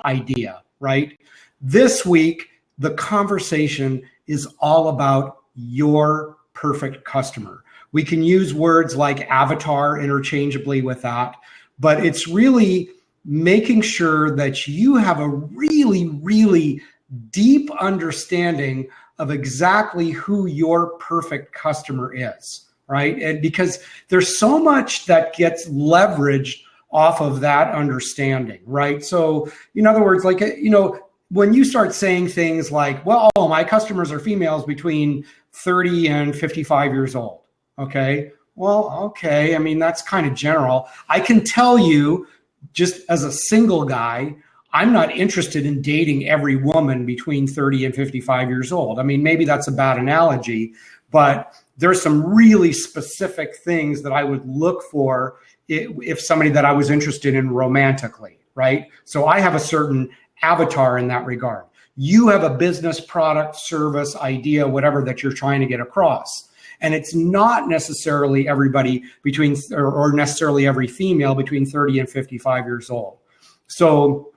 idea, right? This week, the conversation is all about your perfect customer. We can use words like avatar interchangeably with that, but it's really making sure that you have a really, really deep understanding of exactly who your perfect customer is, right? And because there's so much that gets leveraged off of that understanding, right? So in other words, like, when you start saying things like, well, my customers are females between 30 and 55 years old. Okay. Well, okay. I mean, that's kind of general. I can tell you, just as a single guy, I'm not interested in dating every woman between 30 and 55 years old. I mean, maybe that's a bad analogy, but there's some really specific things that I would look for if somebody that I was interested in romantically, right? So I have a certain avatar in that regard. You have a business, product, service, idea, whatever that you're trying to get across. And it's not necessarily everybody between, or necessarily every female between 30 and 55 years old. So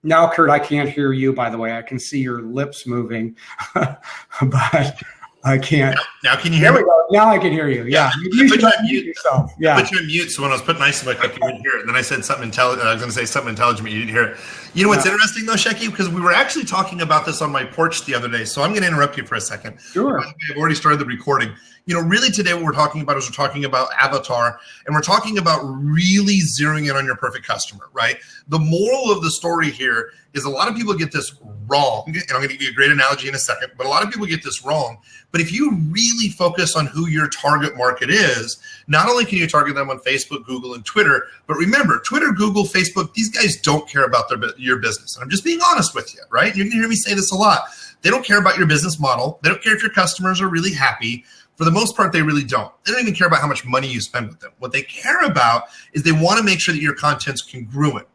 now, Kurt, I can't hear you, by the way. I can see your lips moving, but I can't. Now can you hear me? There we go. Now I can hear you. Yeah. You should unmute yourself. Yeah. I put you on mute, so when I was putting ice in my cup, you didn't hear it. And then I said something intelligent. I was going to say something intelligent, but you didn't hear it. You know what's interesting, though, Shecky? Because we were actually talking about this on my porch the other day. So I'm going to interrupt you for a second. Sure. I've already started the recording. Really today what we're talking about is we're talking about avatar, and we're talking about really zeroing in on your perfect customer, right? The moral of the story here is a lot of people get this wrong, and I'm going to give you a great analogy in a second, but a lot of people get this wrong. But if you really focus on who your target market is, not only can you target them on Facebook, Google, and Twitter, but remember, Twitter, Google, Facebook, these guys don't care about your business. And I'm just being honest with you, right? You're going to hear me say this a lot. They don't care about your business model. They don't care if your customers are really happy. For the most part, they really don't. They don't even care about how much money you spend with them. What they care about is they want to make sure that your content's congruent.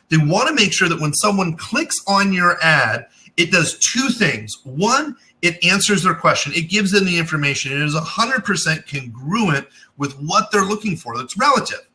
They want to make sure that when someone clicks on your ad, it does two things. One, it answers their question. It gives them the information. It is 100% congruent with what they're looking for. That's relative.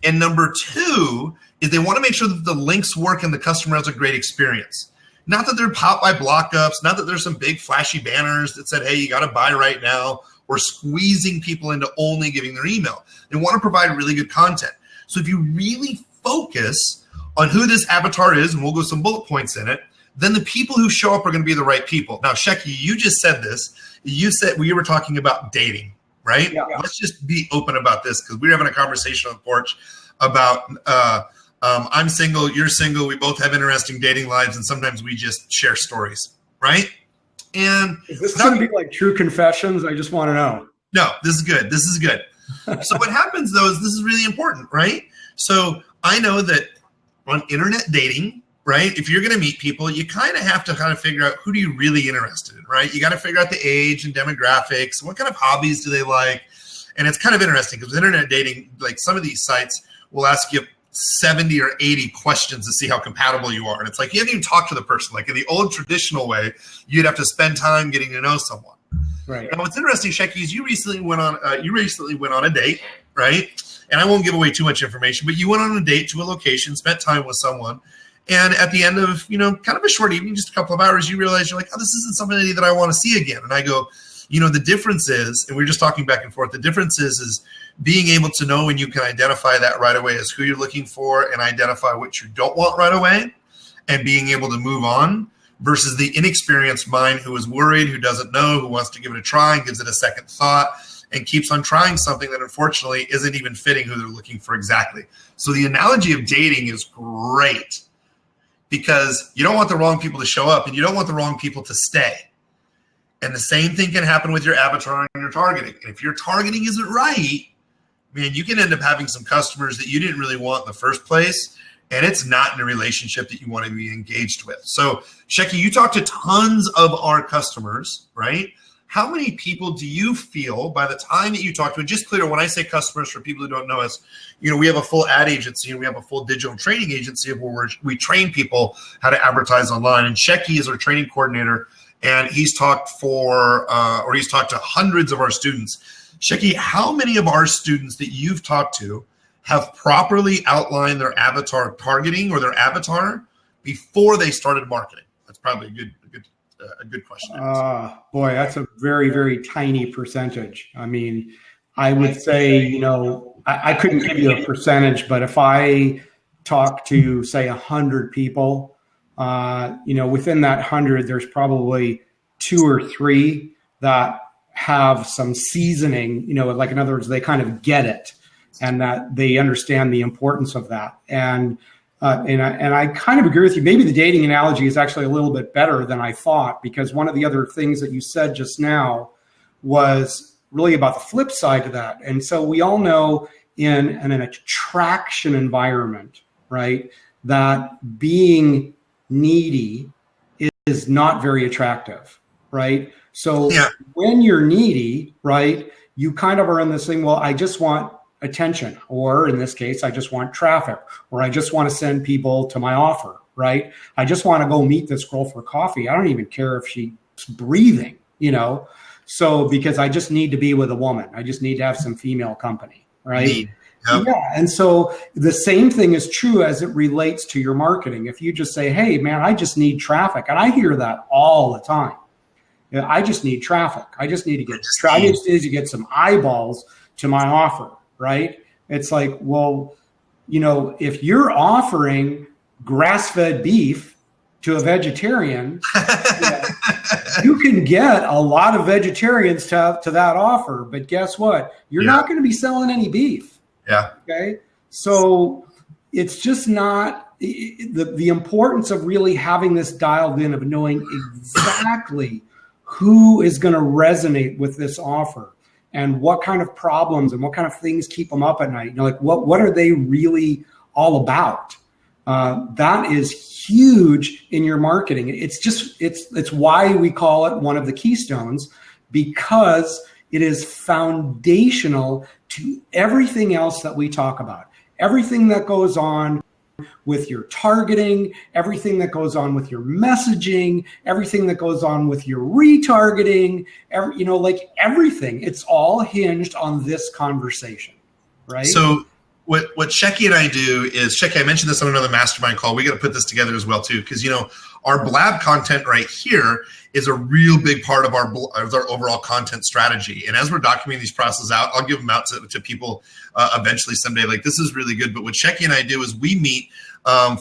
And number two is they want to make sure that the links work and the customer has a great experience. Not that they're powered by block-ups, not that there's some big flashy banners that said, hey, you got to buy right now, or squeezing people into only giving their email. They want to provide really good content. So if you really focus on who this avatar is, and we'll go some bullet points in it, then the people who show up are going to be the right people. Now, Shecky, you just said this. You said we were talking about dating, right? Yeah. Let's just be open about this because we were having a conversation on the porch about I'm single, you're single, we both have interesting dating lives, and sometimes we just share stories, right? And is this going to be like true confessions? I just want to know. No, this is good. This is good. So what happens, though, is this is really important, right? So I know that on internet dating, right, if you're going to meet people, you kind of have to figure out who do you really interested in, right? You got to figure out the age and demographics, what kind of hobbies do they like? And it's kind of interesting because internet dating, like some of these sites will ask you 70 or 80 questions to see how compatible you are. And it's like, you haven't even talked to the person. Like in the old traditional way, you'd have to spend time getting to know someone. Right. Now, what's interesting, Shecky, is you recently went on a date, right? And I won't give away too much information, but you went on a date to a location, spent time with someone. And at the end of, kind of a short evening, just a couple of hours, you realize you're like, oh, this isn't somebody that I want to see again. And I go, the difference is, and we're just talking back and forth, the difference is being able to know when you can identify that right away as who you're looking for and identify what you don't want right away and being able to move on versus the inexperienced mind who is worried, who doesn't know, who wants to give it a try and gives it a second thought and keeps on trying something that unfortunately isn't even fitting who they're looking for exactly. So the analogy of dating is great because you don't want the wrong people to show up and you don't want the wrong people to stay. And the same thing can happen with your avatar and your targeting. And if your targeting isn't right, man, you can end up having some customers that you didn't really want in the first place, and it's not in a relationship that you want to be engaged with. So, Shecky, you talk to tons of our customers, right? How many people do you feel by the time that you talk to, and just clear, when I say customers, for people who don't know us, we have a full ad agency and we have a full digital training agency where we train people how to advertise online. And Shecky is our training coordinator, and he's talked to hundreds of our students. Shecky, how many of our students that you've talked to have properly outlined their avatar targeting or their avatar before they started marketing? That's probably a good question. Boy, that's a very, very tiny percentage. I mean, I would say, I couldn't give you a percentage, but if I talk to, say, 100 people, within that 100, there's probably 2 or 3 that have some seasoning, like in other words, they kind of get it and that they understand the importance of that. And I kind of agree with you. Maybe the dating analogy is actually a little bit better than I thought, because one of the other things that you said just now was really about the flip side to that. And so we all know in an attraction environment, right, that being needy is not very attractive, right? So when you're needy, right, you kind of are in this thing, well, I just want attention, or in this case, I just want traffic, or I just want to send people to my offer, right? I just want to go meet this girl for coffee. I don't even care if she's breathing, so because I just need to be with a woman. I just need to have some female company, right? Yep. Yeah. And so the same thing is true as it relates to your marketing. If you just say, hey, man, I just need traffic. And I hear that all the time. I just need traffic. I just need to get some eyeballs to my offer, right? It's like, well, if you're offering grass-fed beef to a vegetarian, you can get a lot of vegetarians to that offer. But guess what? You're not going to be selling any beef. Yeah. Okay. So it's just not the importance of really having this dialed in, of knowing exactly who is going to resonate with this offer and what kind of problems and what kind of things keep them up at night. Like what are they really all about? That is huge in your marketing. It's why we call it one of the keystones, because it is foundational to everything else that we talk about. Everything that goes on with your targeting, everything that goes on with your messaging, everything that goes on with your retargeting, everything. It's all hinged on this conversation, right? So what Shecky and I do is, Shecky, I mentioned this on another mastermind call. We got to put this together as well too, because our Blab content right here is a real big part of our overall content strategy. And as we're documenting these processes out, I'll give them out to people eventually someday. Like, this is really good. But what Shecky and I do is we meet we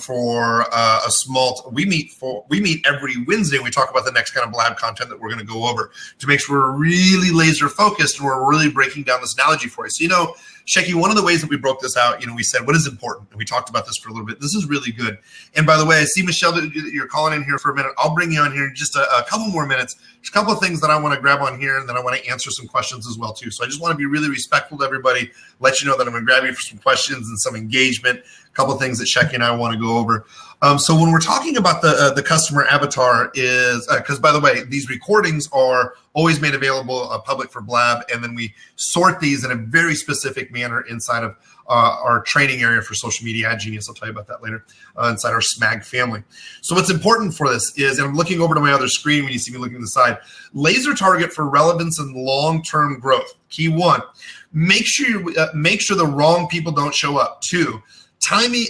meet every Wednesday, and we talk about the next kind of Blab content that we're going to go over to make sure we're really laser focused and we're really breaking down this analogy for you. So, Shecky, one of the ways that we broke this out, we said, what is important? And we talked about this for a little bit. This is really good. And by the way, I see, Michelle, that you're calling in here for a minute. I'll bring you on here in just a couple more minutes. There's a couple of things that I want to grab on here, and then I want to answer some questions as well, too. So I just want to be really respectful to everybody, let you know that I'm going to grab you for some questions and some engagement, a couple of things that Shecky and I want to go over. So when we're talking about the customer avatar is, because by the way, these recordings are always made available public for Blab, and then we sort these in a very specific manner inside of our training area for Social Media Ad Genius. I'll tell you about that later, inside our SMAG family. So what's important for this is, and I'm looking over to my other screen when you see me looking to the side, laser target for relevance and long-term growth. Key 1, make sure the wrong people don't show up. 2, timing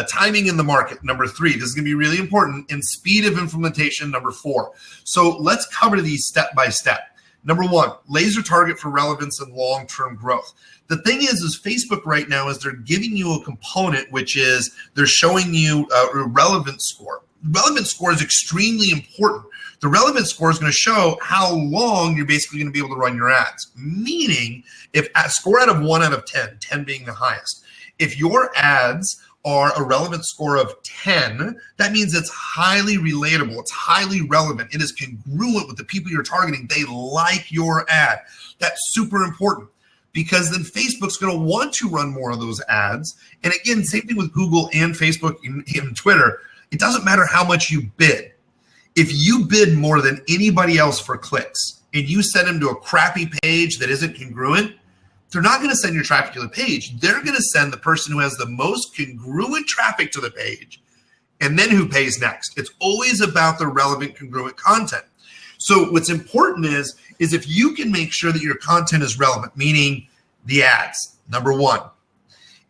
timing in the market. Number 3, this is going to be really important, and speed of implementation. Number 4. So let's cover these step by step. Number 1, laser target for relevance and long-term growth. The thing is Facebook right now is they're giving you a component, which is they're showing you a relevance score. Relevance score is extremely important. The relevance score is going to show how long you're basically going to be able to run your ads. Meaning, if a score out of 1 out of 10, 10 being the highest, if your ads are a relevant score of 10, that means it's highly relatable. It's highly relevant. It is congruent with the people you're targeting. They like your ad. That's super important, because then Facebook's going to want to run more of those ads. And again, same thing with Google and Facebook and Twitter. It doesn't matter how much you bid. If you bid more than anybody else for clicks and you send them to a crappy page that isn't congruent, they're not going to send your traffic to the page. They're going to send the person who has the most congruent traffic to the page, and then who pays next. It's always about the relevant, congruent content. So what's important is if you can make sure that your content is relevant, meaning the ads, number 1.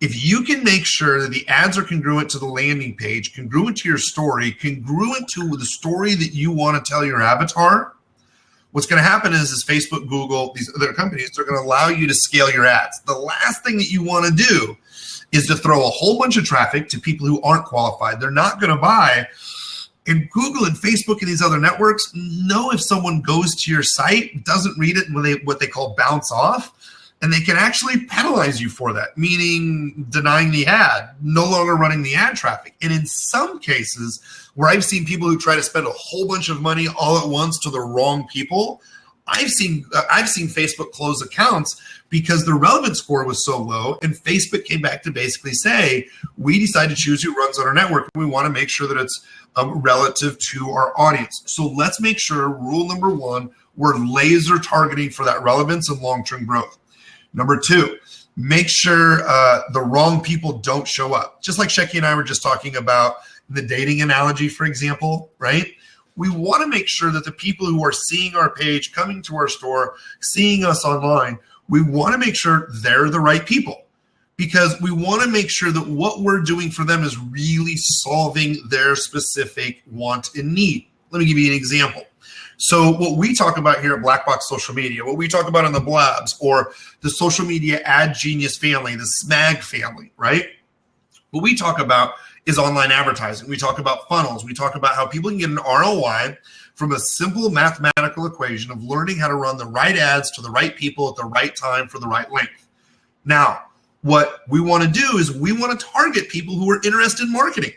If you can make sure that the ads are congruent to the landing page, congruent to your story, congruent to the story that you want to tell your avatar, what's going to happen is Facebook, Google, these other companies, they're going to allow you to scale your ads. The last thing that you want to do is to throw a whole bunch of traffic to people who aren't qualified. They're not going to buy. And Google and Facebook and these other networks know if someone goes to your site, doesn't read it, and what they call bounce off, and they can actually penalize you for that, meaning denying the ad, no longer running the ad traffic. And in some cases, where I've seen people who try to spend a whole bunch of money all at once to the wrong people, I've seen Facebook close accounts because the relevance score was so low, and Facebook came back to basically say, we decide to choose who runs on our network. We want to make sure that it's relative to our audience. So let's make sure, rule number one, we're laser targeting for that relevance and long-term growth. Number two, make sure the wrong people don't show up. Just like Shecky and I were just talking about the dating analogy, for example, right? We want to make sure that the people who are seeing our page, coming to our store, seeing us online, we want to make sure they're the right people, because we want to make sure that what we're doing for them is really solving their specific want and need. Let me give you an example. So what we talk about here at Black Box Social Media, what we talk about on the Blabs or the Social Media Ad Genius family, the SMAG family, right? What we talk about is online advertising. We talk about funnels. We talk about how people can get an ROI from a simple mathematical equation of learning how to run the right ads to the right people at the right time for the right length. Now, what we want to do is we want to target people who are interested in marketing,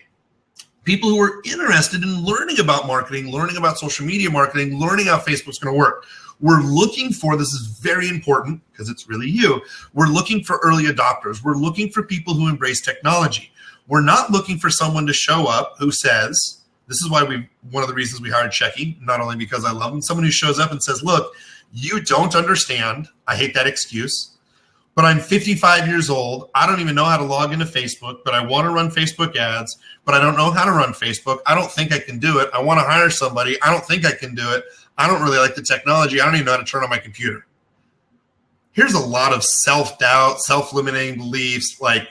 people who are interested in learning about marketing, learning about social media marketing, learning how Facebook's going to work. We're looking for, this is very important because it's really you, we're looking for early adopters. We're looking for people who embrace technology. We're not looking for someone to show up who says, this is why one of the reasons we hired Shecky, not only because I love him, someone who shows up and says, look, you don't understand, I hate that excuse, but I'm 55 years old. I don't even know how to log into Facebook, but I want to run Facebook ads, but I don't know how to run Facebook. I don't think I can do it. I want to hire somebody. I don't think I can do it. I don't really like the technology. I don't even know how to turn on my computer. Here's a lot of self-doubt, self-limiting beliefs, like,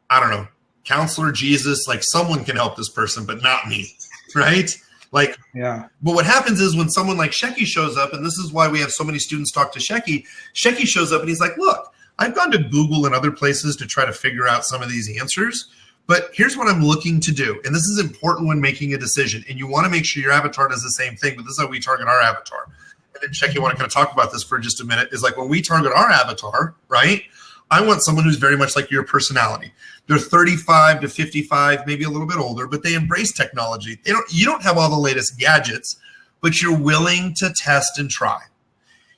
I don't know, Counselor Jesus, like someone can help this person, but not me, right? Like, yeah. But what happens is when someone like Shecky shows up, and this is why we have so many students talk to Shecky, Shecky shows up and he's like, look, I've gone to Google and other places to try to figure out some of these answers, but here's what I'm looking to do. And this is important when making a decision. And you want to make sure your avatar does the same thing, but this is how we target our avatar. And then Shecky, I want to kind of talk about this for just a minute, is like when we target our avatar, right? I want someone who's very much like your personality. They're 35 to 55, maybe a little bit older, but they embrace technology. You don't have all the latest gadgets, but you're willing to test and try.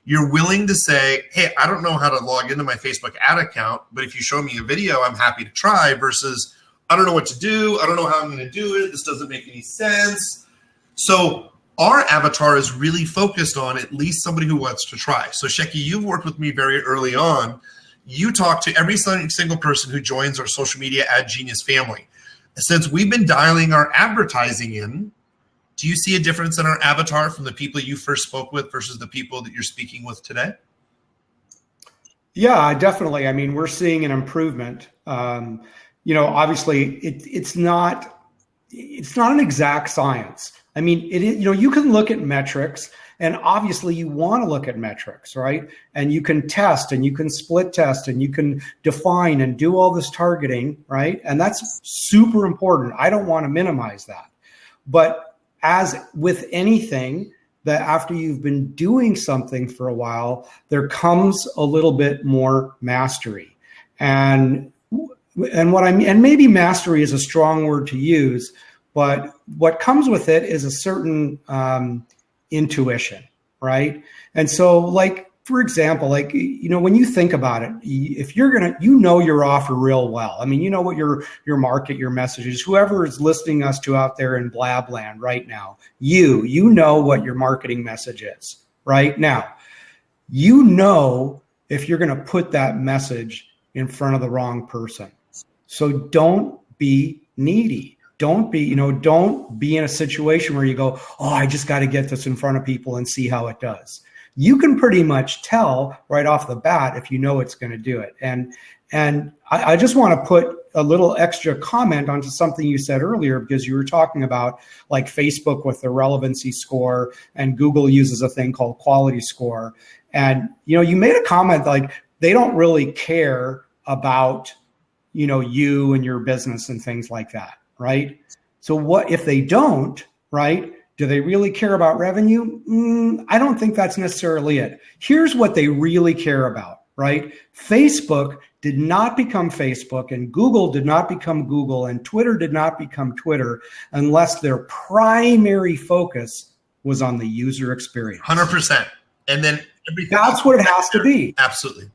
You're willing to say, hey, I don't know how to log into my Facebook ad account, but if you show me a video, I'm happy to try, versus I don't know what to do. I don't know how I'm going to do it. This doesn't make any sense. So our avatar is really focused on at least somebody who wants to try. So Shecky, you've worked with me very early on. You talk to every single person who joins our Social Media Ad Genius family. Since we've been dialing our advertising in, do you see a difference in our avatar from the people you first spoke with versus the people that you're speaking with today? Yeah, definitely. I mean, we're seeing an improvement. Obviously it's not an exact science. I mean, you can look at metrics, and obviously you want to look at metrics, right? And you can test and you can split test and you can define and do all this targeting, right? And that's super important. I don't want to minimize that. But as with anything, that after you've been doing something for a while, there comes a little bit more mastery. And what I mean, and maybe mastery is a strong word to use, but what comes with it is a certain intuition, right? And so, like, for example, like, when you think about it, if you're going to, your offer real well. I mean, you know what your market, your message is. Whoever is listening us to out there in Blabland right now, you know what your marketing message is right now. If you're going to put that message in front of the wrong person. So don't be needy. Don't be in a situation where you go, oh, I just got to get this in front of people and see how it does. You can pretty much tell right off the bat if you know it's going to do it. And And I just want to put a little extra comment onto something you said earlier, because you were talking about like Facebook with the relevancy score, and Google uses a thing called quality score. And, you made a comment like they don't really care about, you and your business and things like that, right? So what if they don't, right? Do they really care about revenue? I don't think that's necessarily it. Here's what they really care about, right? Facebook did not become Facebook, and Google did not become Google, and Twitter did not become Twitter unless their primary focus was on the user experience. 100%. And then everything. That's what it has to be. Absolutely.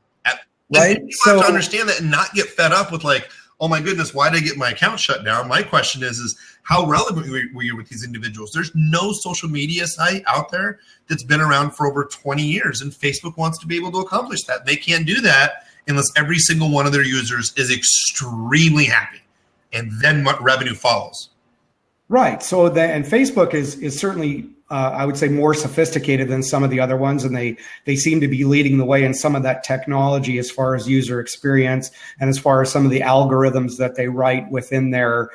Right? You have to understand that and not get fed up with like, oh my goodness, why did I get my account shut down? My question is how relevant were you with these individuals? There's no social media site out there that's been around for over 20 years, and Facebook wants to be able to accomplish that. They can't do that unless every single one of their users is extremely happy, and then revenue follows. Right. So and Facebook is certainly, I would say, more sophisticated than some of the other ones, and they seem to be leading the way in some of that technology as far as user experience and as far as some of the algorithms that they write within their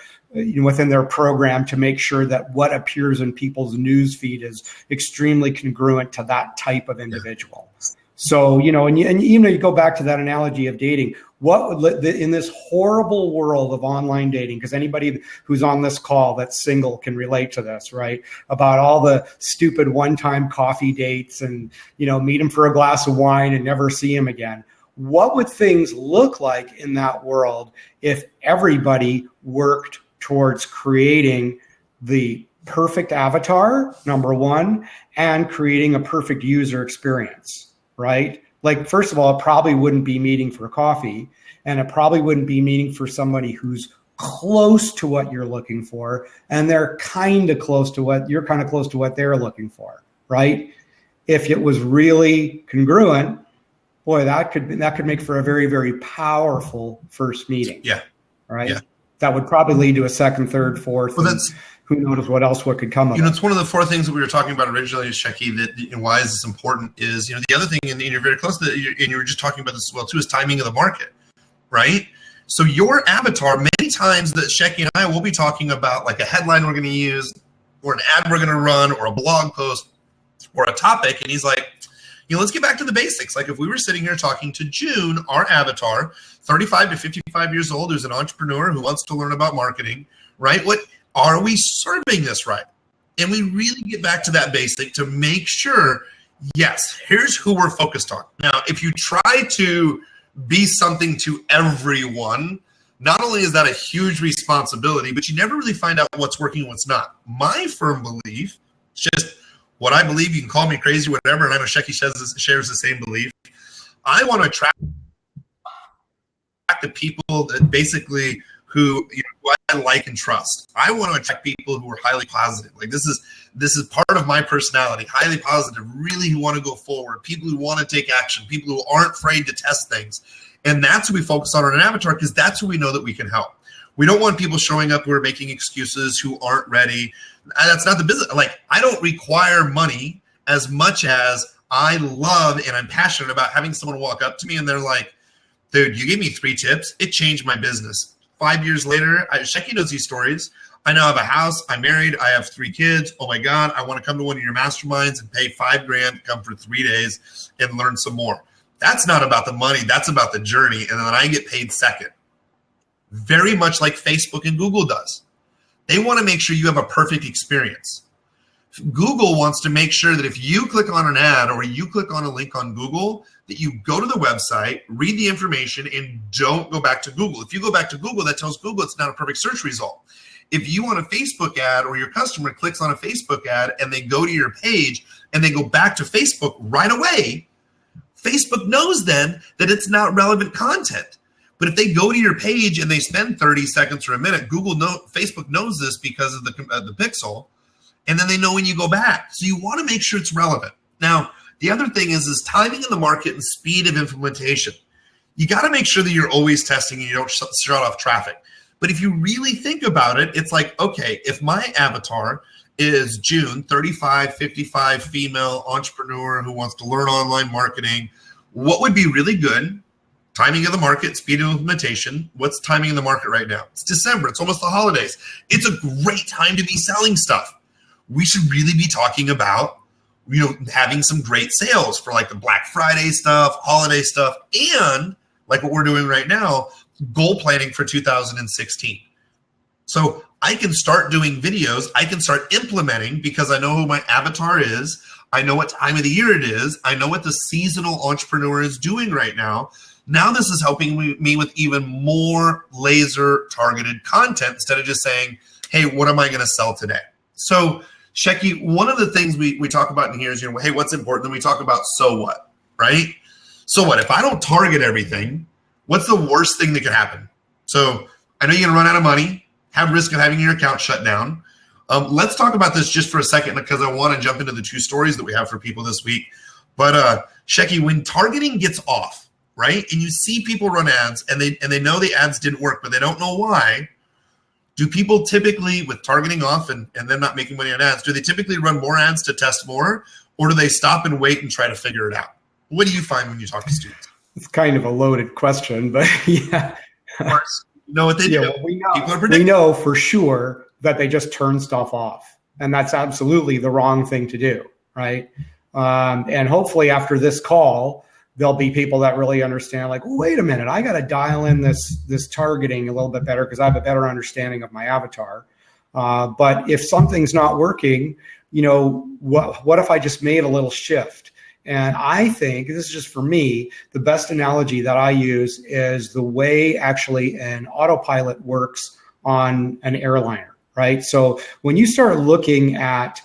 program to make sure that what appears in people's news feed is extremely congruent to that type of individual. So, and you go back to that analogy of dating. What would, in this horrible world of online dating, because anybody who's on this call that's single can relate to this, right? About all the stupid one-time coffee dates and, meet them for a glass of wine and never see them again. What would things look like in that world if everybody worked towards creating the perfect avatar, number one, and creating a perfect user experience? Right? Like, first of all, it probably wouldn't be meeting for coffee, and it probably wouldn't be meeting for somebody who's close to what you're looking for, and they're kind of close to what you're kind of close to what they're looking for, right? If it was really congruent, boy, that could make for a very, very powerful first meeting. Yeah. Right. Yeah. That would probably lead to a second, third, fourth. Well, who knows what could come of it. It's one of the four things that we were talking about originally, Shecky, that why is this important is, the other thing, and you're very close to it, and you were just talking about this as well too, is timing of the market, right? So your avatar, many times that Shecky and I will be talking about like a headline we're going to use, or an ad we're going to run, or a blog post, or a topic, and he's like, let's get back to the basics. Like if we were sitting here talking to June, our avatar, 35 to 55 years old, who's an entrepreneur who wants to learn about marketing, right? What are we serving this right? And we really get back to that basic to make sure, yes, here's who we're focused on. Now, if you try to be something to everyone, not only is that a huge responsibility, but you never really find out what's working and what's not. My firm belief, just what I believe, you can call me crazy, whatever, and I know Shecky shares the same belief. I want to attract the people that basically who I like and trust. I want to attract people who are highly positive. Like this is part of my personality, highly positive, really who want to go forward, people who want to take action, people who aren't afraid to test things. And that's what we focus on an avatar, because that's who we know that we can help. We don't want people showing up who are making excuses, who aren't ready. That's not the business. Like I don't require money as much as I love and I'm passionate about having someone walk up to me and they're like, dude, you gave me 3 tips. It changed my business. 5 years later, Shecky knows these stories. I now have a house. I'm married. I have 3 kids. Oh my God, I want to come to one of your masterminds and pay $5,000 to come for 3 days and learn some more. That's not about the money. That's about the journey. And then I get paid second. Very much like Facebook and Google does. They want to make sure you have a perfect experience. Google wants to make sure that if you click on an ad or you click on a link on Google, that you go to the website, read the information, and don't go back to Google. If you go back to Google, that tells Google it's not a perfect search result. If you want a Facebook ad or your customer clicks on a Facebook ad and they go to your page and they go back to Facebook right away, Facebook knows then that it's not relevant content. But if they go to your page and they spend 30 seconds or a minute, Facebook knows this because of the pixel, and then they know when you go back. So you want to make sure it's relevant. Now, the other thing is timing in the market and speed of implementation. You got to make sure that you're always testing and you don't shut off traffic. But if you really think about it, it's like, okay, if my avatar is June, 35, 55, female entrepreneur who wants to learn online marketing, what would be really good timing of the market, speed of implementation. What's timing in the market right now? It's December. It's almost the holidays. It's a great time to be selling stuff. We should really be talking about, having some great sales for like the Black Friday stuff, holiday stuff, and like what we're doing right now, goal planning for 2016. So I can start doing videos. I can start implementing because I know who my avatar is. I know what time of the year it is. I know what the seasonal entrepreneur is doing right now. Now this is helping me with even more laser targeted content instead of just saying, hey, what am I going to sell today? So Shecky, one of the things we talk about in here is, hey, what's important? Then we talk about so what, right? So what? If I don't target everything, what's the worst thing that could happen? So I know you're going to run out of money, have risk of having your account shut down. Let's talk about this just for a second because I want to jump into the two stories that we have for people this week. But Shecky, when targeting gets off, right, and you see people run ads and they know the ads didn't work, but they don't know why, do people typically, with targeting off and them not making money on ads, do they typically run more ads to test more, or do they stop and wait and try to figure it out? What do you find when you talk to students? It's kind of a loaded question, but yeah. Of course, you know what they do. Well, we know for sure that they just turn stuff off, and that's absolutely the wrong thing to do, right? And hopefully after this call, there'll be people that really understand, like, well, wait a minute, I got to dial in this targeting a little bit better because I have a better understanding of my avatar. But if something's not working, what if I just made a little shift? And I think, this is just for me, the best analogy that I use is the way actually an autopilot works on an airliner, right? So when you start looking at,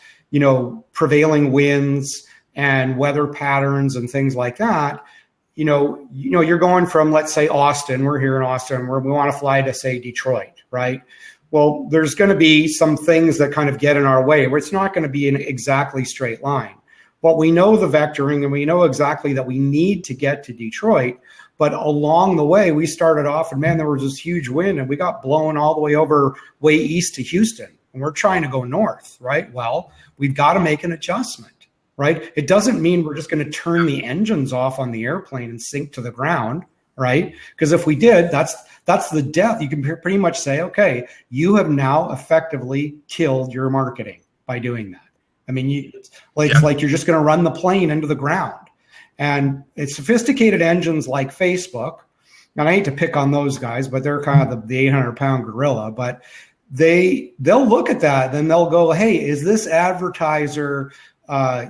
prevailing winds and weather patterns and things like that, you're going from, let's say, Austin. We're here in Austin where we want to fly to, say, Detroit, right? Well, there's going to be some things that kind of get in our way where it's not going to be an exactly straight line. But we know the vectoring and we know exactly that we need to get to Detroit. But along the way, we started off and, man, there was this huge wind and we got blown all the way over way east to Houston. And we're trying to go north, right? Well, we've got to make an adjustment. Right? It doesn't mean we're just going to turn the engines off on the airplane and sink to the ground, right? Because if we did, that's the death. You can pretty much say, okay, you have now effectively killed your marketing by doing that. I mean, it's like you're just going to run the plane into the ground. And it's sophisticated engines like Facebook, and I hate to pick on those guys, but they're kind of the 800-pound gorilla, but they'll look at that, then they'll go, hey, is this advertiser are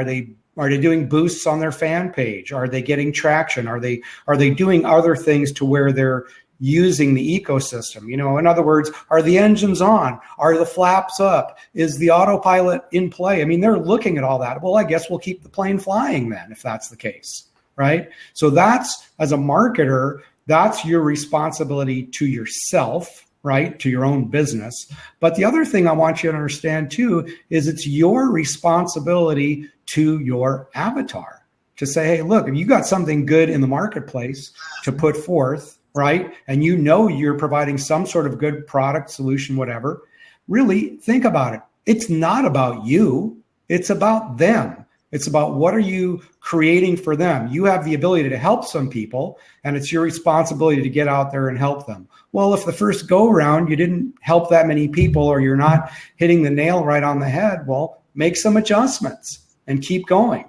they doing boosts on their fan page? Are they getting traction? Are they doing other things to where they're using the ecosystem? In other words, are the engines on? Are the flaps up? Is the autopilot in play? I mean, they're looking at all that. Well, I guess we'll keep the plane flying then, if that's the case, right? So that's, as a marketer, that's your responsibility to yourself, right, to your own business. But the other thing I want you to understand too is it's your responsibility to your avatar to say, hey, look, if you got something good in the marketplace to put forth, right, and you're providing some sort of good product, solution, whatever, really think about it. It's not about you. It's about them. It's about what are you creating for them. You have the ability to help some people, and it's your responsibility to get out there and help them. Well, if the first go around you didn't help that many people or you're not hitting the nail right on the head, well, make some adjustments and keep going.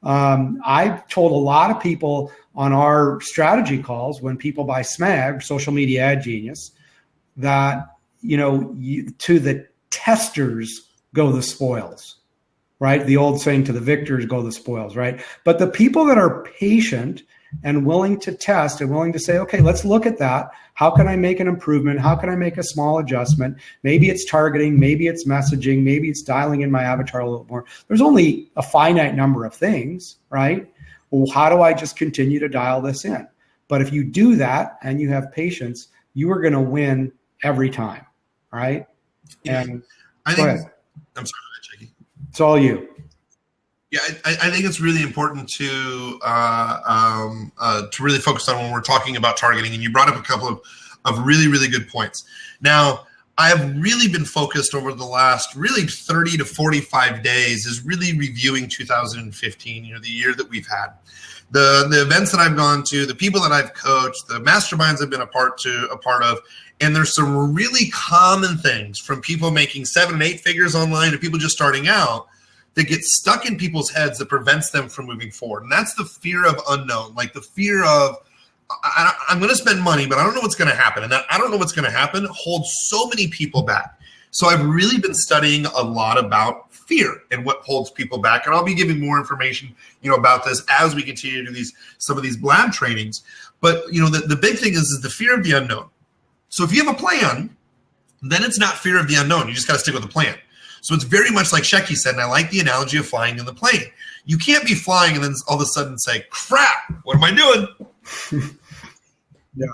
I've told a lot of people on our strategy calls when people buy SMAG, Social Media Ad Genius, that, to the testers go the spoils. Right? The old saying, to the victors go the spoils, right? But the people that are patient and willing to test and willing to say, okay, let's look at that. How can I make an improvement? How can I make a small adjustment? Maybe it's targeting, maybe it's messaging, maybe it's dialing in my avatar a little more. There's only a finite number of things, right? Well, how do I just continue to dial this in? But if you do that and you have patience, you are going to win every time, right? And I think, I'm sorry. It's all you. Yeah, I think it's really important to really focus on when we're talking about targeting. And you brought up a couple of really, really good points. Now, I have really been focused over the last really 30 to 45 days is really reviewing 2015, the year that we've had. the events that I've gone to, the people that I've coached, the masterminds I've been a part of, and there's some really common things from people making 7 and 8 figures online to people just starting out that get stuck in people's heads that prevents them from moving forward. And that's the fear of unknown, like the fear of, I'm going to spend money, but I don't know what's going to happen. And that I don't know what's going to happen holds so many people back. So I've really been studying a lot about fear and what holds people back. And I'll be giving more information, about this as we continue to do some of these Blab trainings. But, the big thing is the fear of the unknown. So if you have a plan, then it's not fear of the unknown. You just got to stick with the plan. So it's very much like Shecky said, and I like the analogy of flying in the plane. You can't be flying and then all of a sudden say, crap, what am I doing? Yeah.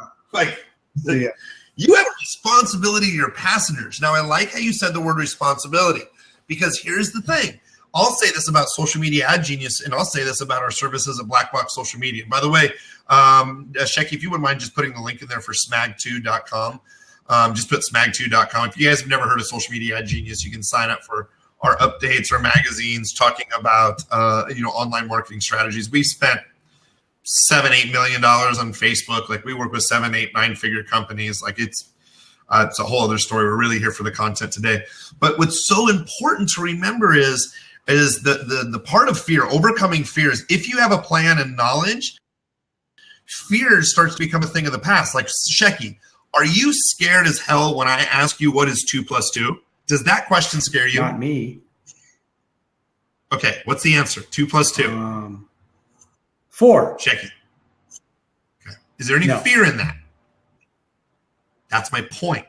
Yeah. You have a responsibility to your passengers. Now, I like how you said the word responsibility, because here's the thing. I'll say this about Social Media Ad Genius, and I'll say this about our services at Black Box Social Media. By the way, Shecky, if you wouldn't mind just putting the link in there for smag2.com. Just put smag2.com. If you guys have never heard of Social Media Ad Genius, you can sign up for our updates, our magazines, talking about online marketing strategies. We spent $7-8 million on Facebook. Like, we work with 7, 8, 9-figure companies. Like, it's a whole other story. We're really here for the content today. But what's so important to remember is the part of fear, overcoming fears. If you have a plan and knowledge, fear starts to become a thing of the past. Like, Shecky, are you scared as hell when I ask you what is 2 + 2? Does that question scare you? Not me. Okay, what's the answer? 2 + 2. 4. Shecky. Okay. Is there any fear in that? That's my point.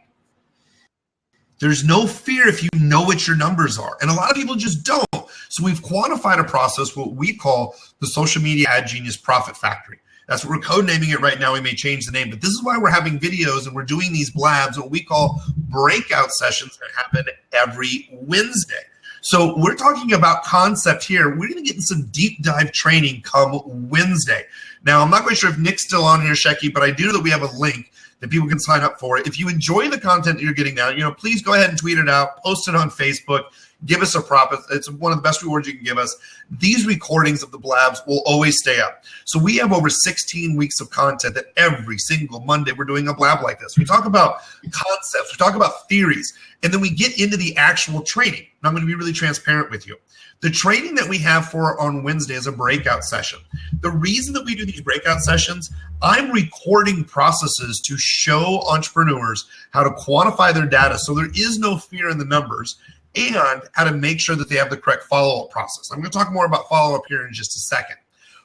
There's no fear if you know what your numbers are. And a lot of people just don't. So we've quantified a process, what we call the Social Media Ad Genius Profit Factory. That's what we're codenaming it right now. We may change the name, but this is why we're having videos and we're doing these blabs, what we call breakout sessions that happen every Wednesday. So we're talking about concept here. We're going to get in some deep dive training come Wednesday. Now, I'm not quite sure if Nick's still on here, Shecky, but I do know that we have a link that people can sign up for. If you enjoy the content that you're getting now, please go ahead and tweet it out, post it on Facebook, give us a prop. It's one of the best rewards you can give us. These recordings of the blabs will always stay up. So we have over 16 weeks of content that every single Monday we're doing a blab like this. We talk about concepts, we talk about theories, and then we get into the actual training. And I'm going to be really transparent with you. The training that we have on Wednesday is a breakout session. The reason that we do these breakout sessions, I'm recording processes to show entrepreneurs how to quantify their data so there is no fear in the numbers, and how to make sure that they have the correct follow-up process. I'm going to talk more about follow-up here in just a second.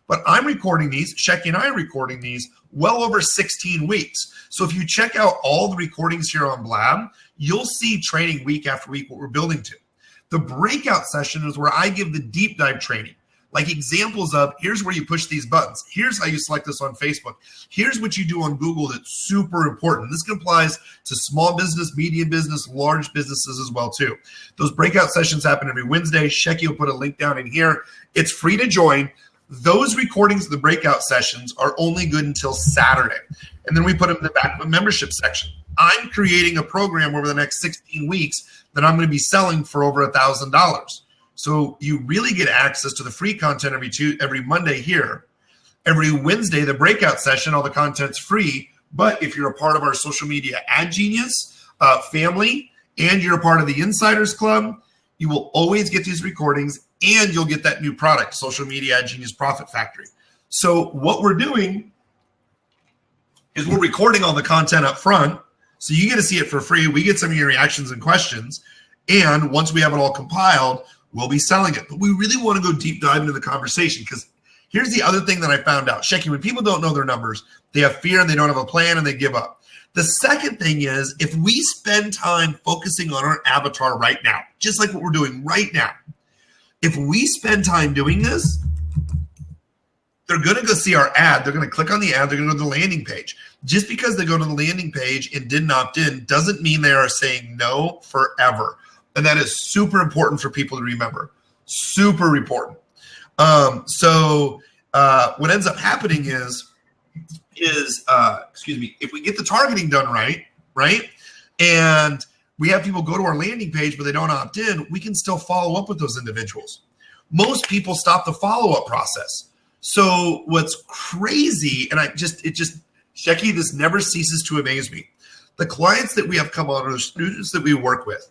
But I'm recording these, Shecky and I are recording these well over 16 weeks. So if you check out all the recordings here on Blab, you'll see training week after week what we're building to. The breakout session is where I give the deep dive training, like examples of here's where you push these buttons. Here's how you select this on Facebook. Here's what you do on Google that's super important. This applies to small business, medium business, large businesses as well too. Those breakout sessions happen every Wednesday. Shecky will put a link down in here. It's free to join. Those recordings of the breakout sessions are only good until Saturday. And then we put them in the back of a membership section. I'm creating a program over the next 16 weeks that I'm going to be selling for over $1,000. So you really get access to the free content every Monday here. Every Wednesday, the breakout session, all the content's free. But if you're a part of our Social Media Ad Genius family and you're a part of the Insiders Club, you will always get these recordings and you'll get that new product, Social Media Ad Genius Profit Factory. So what we're doing is we're recording all the content up front. So you get to see it for free. We get some of your reactions and questions. And once we have it all compiled, we'll be selling it. But we really want to go deep dive into the conversation, because here's the other thing that I found out. Shecky, when people don't know their numbers, they have fear and they don't have a plan and they give up. The second thing is, if we spend time focusing on our avatar right now, just like what we're doing right now, if we spend time doing this, they're going to go see our ad. They're going to click on the ad. They're going to go to the landing page. Just because they go to the landing page and didn't opt in doesn't mean they are saying no forever. And that is super important for people to remember. Super important. So what ends up happening is if we get the targeting done right, and we have people go to our landing page but they don't opt in, we can still follow up with those individuals. Most people stop the follow-up process. So what's crazy, and Shecky, this never ceases to amaze me. The clients that we have come on, or the students that we work with,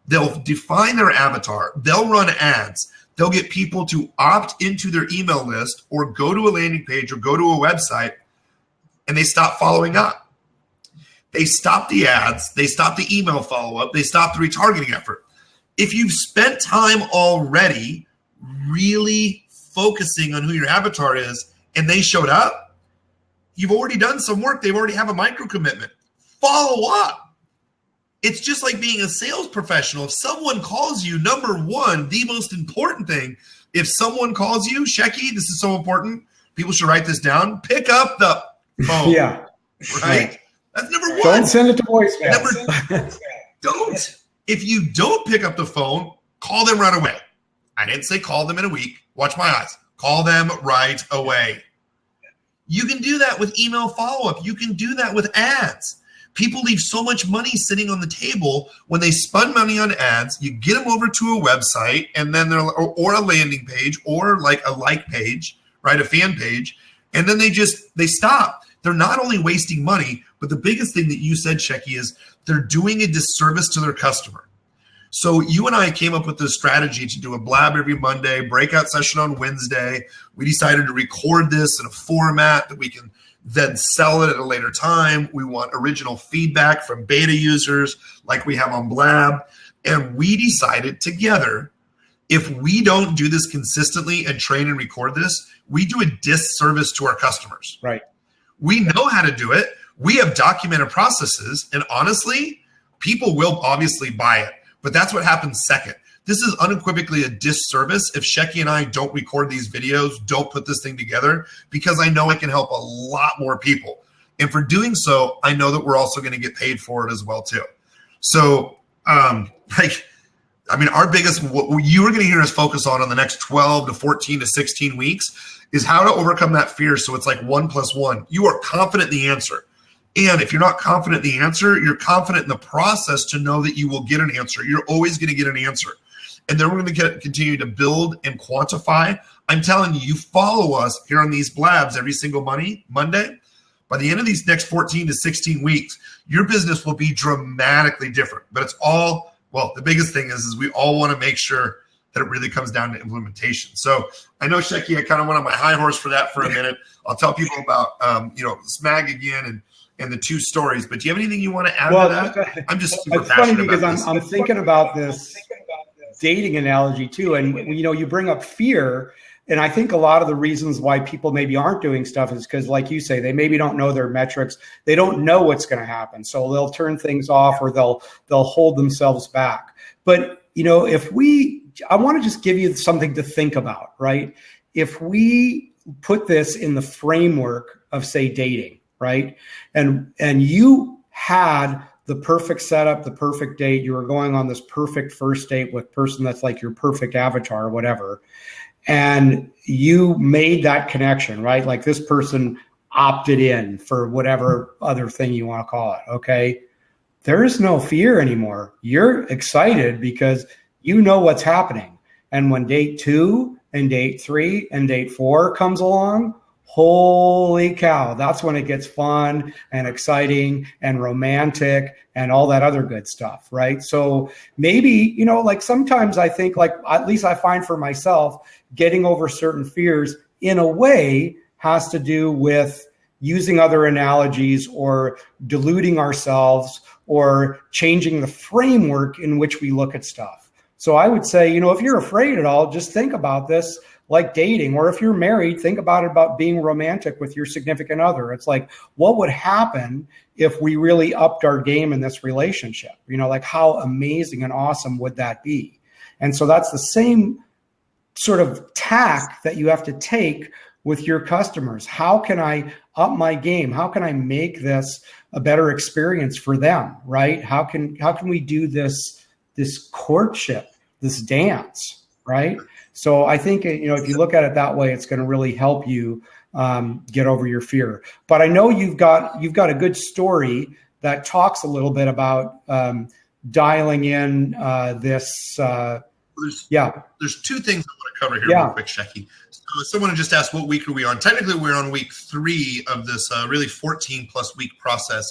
they'll define their avatar, they'll run ads, they'll get people to opt into their email list or go to a landing page or go to a website, and they stop following up. They stop the ads, they stop the email follow-up, they stop the retargeting effort. If you've spent time already really focusing on who your avatar is and they showed up, you've already done some work. They already have a micro commitment. Follow up. It's just like being a sales professional. If someone calls you, number one, the most important thing, if someone calls you, Shecky, this is so important, people should write this down, pick up the phone. Yeah. Right? That's number one. Don't send it to voicemail. Don't. If you don't pick up the phone, call them right away. I didn't say call them in a week. Watch my eyes. Call them right away. You can do that with email follow-up. You can do that with ads. People leave so much money sitting on the table when they spend money on ads. You get them over to a website and then or a landing page or like a like page, right? A fan page. And then they stop. They're not only wasting money, but the biggest thing that you said, Shecky, is they're doing a disservice to their customer. So you and I came up with this strategy to do a blab every Monday, breakout session on Wednesday. We decided to record this in a format that we can then sell it at a later time. We want original feedback from beta users like we have on Blab. And we decided together, if we don't do this consistently and train and record this, we do a disservice to our customers. Right. We know how to do it. We have documented processes. And honestly, people will obviously buy it. But that's what happens second. This is unequivocally a disservice if Shecky and I don't record these videos, don't put this thing together, because I know I can help a lot more people. And for doing so, I know that we're also going to get paid for it as well too. So, our biggest, what you are going to hear us focus on in the next 12 to 14 to 16 weeks is how to overcome that fear. So it's like 1 + 1. You are confident in the answer. And if you're not confident in the answer, you're confident in the process to know that you will get an answer. You're always going to get an answer. And then we're going to continue to build and quantify. I'm telling you, you follow us here on these blabs every single Monday. By the end of these next 14 to 16 weeks, your business will be dramatically different. But it's all, well, the biggest thing is we all want to make sure that it really comes down to implementation. So I know, Shecky, I kind of went on my high horse for that for a minute. I'll tell people about, SMAG again and the 2 stories. But do you have anything you want to add to that? I'm just super passionate funny because about I'm thinking about this dating analogy too. And, you bring up fear. And I think a lot of the reasons why people maybe aren't doing stuff is because, like you say, they maybe don't know their metrics. They don't know what's going to happen. So they'll turn things off or they'll hold themselves back. But, I want to just give you something to think about, right? If we put this in the framework of, say, dating, right? And you had the perfect setup, the perfect date. You were going on this perfect first date with person that's like your perfect avatar or whatever. And you made that connection, right? Like this person opted in for whatever other thing you want to call it. Okay. There is no fear anymore. You're excited because you know what's happening. And when date 2 and date 3 and date 4 comes along, holy cow, that's when it gets fun and exciting and romantic and all that other good stuff, right? So maybe, sometimes I think, like, at least I find for myself, getting over certain fears in a way has to do with using other analogies or diluting ourselves or changing the framework in which we look at stuff. So I would say, if you're afraid at all, just think about this like dating, or if you're married, think about being romantic with your significant other. It's like, what would happen if we really upped our game in this relationship? Like how amazing and awesome would that be? And so that's the same sort of tack that you have to take with your customers. How can I up my game? How can I make this a better experience for them, right? How can we do this courtship, this dance, right? So I think, if you look at it that way, it's going to really help you get over your fear. But I know you've got a good story that talks a little bit about dialing in this There's two things I want to cover here real quick, Shecky. So someone just asked, what week are we on? Technically, we're on week 3 of this really 14-plus week process.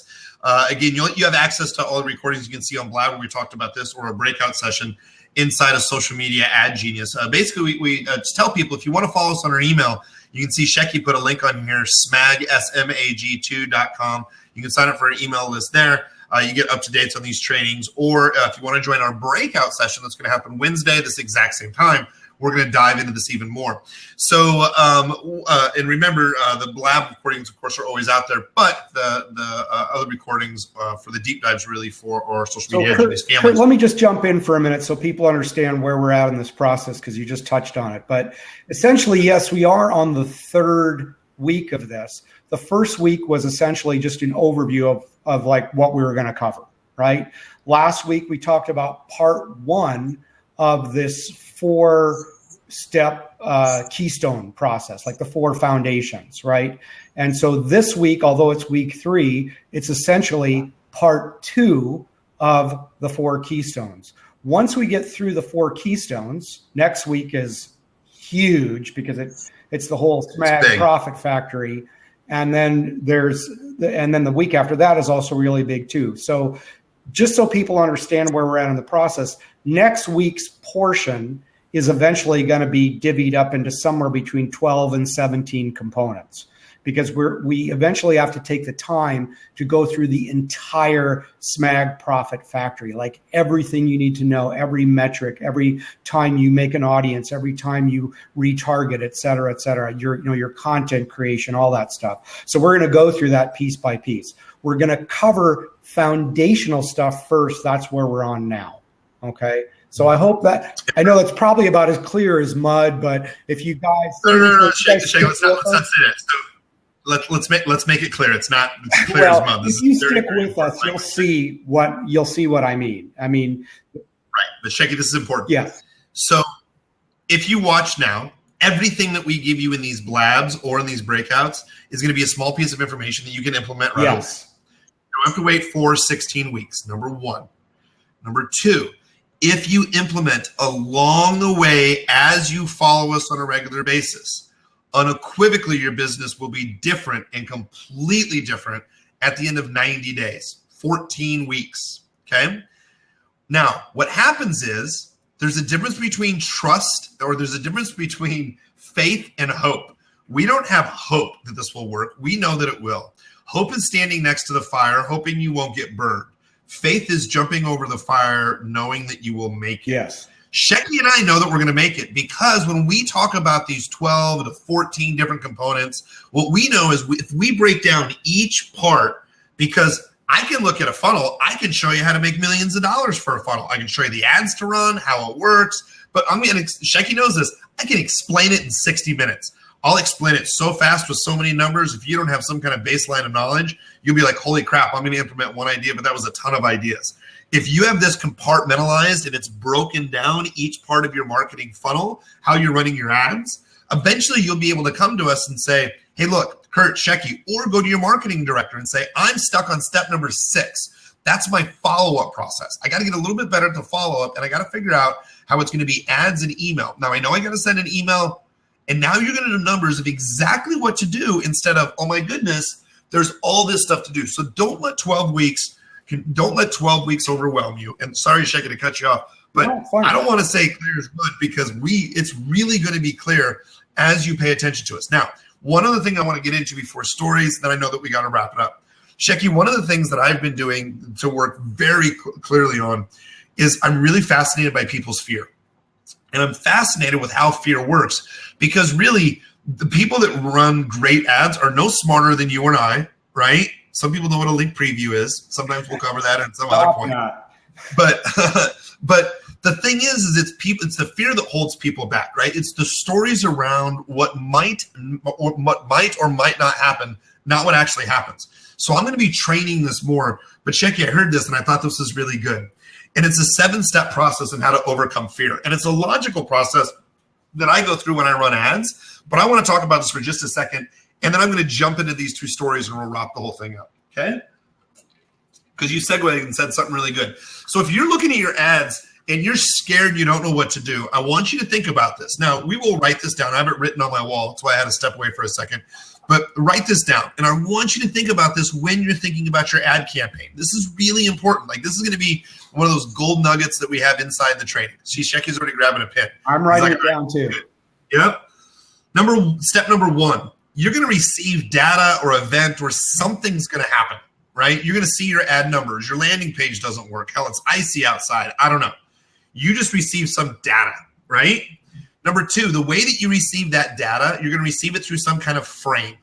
Again, you have access to all the recordings you can see on Blab where we talked about this, or a breakout session inside of Social Media Ad Genius. Basically, we just tell people, if you want to follow us on our email, you can see Shecky put a link on here, smag2.com. You can sign up for our email list there. You get up-to-dates on these trainings. Or if you want to join our breakout session that's going to happen Wednesday, this exact same time, we're going to dive into this even more. So, and remember, the Blab recordings, of course, are always out there, but the other recordings for the deep dives really for our social media families. Kurt, let me just jump in for a minute so people understand where we're at in this process, because you just touched on it. But essentially, yes, we are on the 3rd week of this. The first week was essentially just an overview of like what we were going to cover, right? Last week, we talked about part 1 of this 4-step keystone process, like the 4 foundations, right? And so this week, although it's week 3, it's essentially part 2 of the 4 keystones. Once we get through the 4 keystones, next week is huge because it's the whole SMAG profit factory. And then the week after that is also really big too. So just so people understand where we're at in the process, next week's portion is eventually going to be divvied up into somewhere between 12 and 17 components, because we eventually have to take the time to go through the entire SMAG profit factory, like everything you need to know, every metric, every time you make an audience, every time you retarget, et cetera, your content creation, all that stuff. So we're going to go through that piece by piece. We're going to cover foundational stuff first. That's where we're on now. Okay. So I hope that, I know it's probably about as clear as mud, but if you guys. No, Shay, let's not say that. So let's make it clear. It's not clear as mud. If you stick with us, you'll see what I mean. Right. But Shecky, this is important. Yes. So if you watch now, everything that we give you in these blabs or in these breakouts is going to be a small piece of information that you can implement right away. You don't have to wait for 16 weeks, number 1. Number 2, if you implement along the way as you follow us on a regular basis, unequivocally your business will be different and completely different at the end of 90 days, 14 weeks, okay? Now, what happens is there's a difference between trust, or there's a difference between faith and hope. We don't have hope that this will work. We know that it will. Hope is standing next to the fire, hoping you won't get burned. Faith is jumping over the fire, knowing that you will make it. Yes. Shecky and I know that we're going to make it, because when we talk about these 12 to 14 different components, what we know is if we break down each part, because I can look at a funnel, I can show you how to make millions of dollars for a funnel. I can show you the ads to run, how it works, but Shecky knows this. I can explain it in 60 minutes. I'll explain it so fast with so many numbers. If you don't have some kind of baseline of knowledge, you'll be like, holy crap, I'm going to implement one idea, but that was a ton of ideas. If you have this compartmentalized and it's broken down, each part of your marketing funnel, how you're running your ads, eventually you'll be able to come to us and say, hey, look, Kurt, Shecky, or go to your marketing director and say, I'm stuck on step number 6. That's my follow-up process. I got to get a little bit better at the follow-up, and I got to figure out how it's going to be ads and email. Now, I know I got to send an email, and now you're going to do numbers of exactly what to do instead of, oh my goodness, there's all this stuff to do. So don't let 12 weeks overwhelm you. And sorry, Shecky, to cut you off, but I don't want to say clear as mud, because it's really going to be clear as you pay attention to us. Now, one other thing I want to get into before stories, then I know that we got to wrap it up. Shecky, one of the things that I've been doing to work very clearly on is I'm really fascinated by people's fear. And I'm fascinated with how fear works, because really the people that run great ads are no smarter than you and I, right? Some people know what a link preview is. Sometimes we'll cover that at some other point. But the thing is it's the fear that holds people back, right? It's the stories around what might or might not happen, not what actually happens. So I'm going to be training this more. But Shecky, I heard this and I thought this was really good. And it's a 7-step process on how to overcome fear. And it's a logical process that I go through when I run ads. But I want to talk about this for just a second. And then I'm going to jump into these 2 stories and we'll wrap the whole thing up. Okay? Because you segued and said something really good. So if you're looking at your ads and you're scared, you don't know what to do, I want you to think about this. Now, we will write this down. I have it written on my wall. That's why I had to step away for a second. But write this down. And I want you to think about this when you're thinking about your ad campaign. This is really important. Like, this is going to be one of those gold nuggets that we have inside the training. See, Shecky's already grabbing a pen. I'm writing it down too. Yep. Step number 1, you're going to receive data or event or something's going to happen, right? You're going to see your ad numbers. Your landing page doesn't work. Hell, it's icy outside. I don't know. You just receive some data, right? Number 2, the way that you receive that data, you're going to receive it through some kind of frame.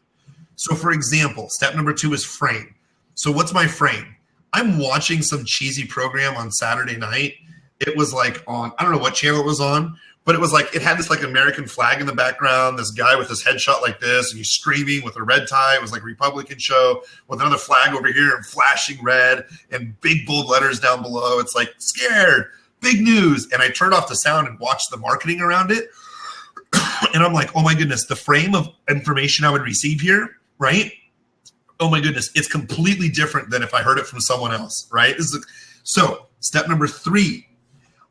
So for example, step number 2 is frame. So what's my frame? I'm watching some cheesy program on Saturday night. It was like on, I don't know what channel it was on, but it was like, it had this like American flag in the background, this guy with his headshot like this, and he's screaming with a red tie. It was like a Republican show with another flag over here and flashing red and big bold letters down below. It's like, scared. Big news. And I turned off the sound and watched the marketing around it. And I'm like, oh my goodness, the frame of information I would receive here, right? Oh my goodness, it's completely different than if I heard it from someone else, right? So step number 3,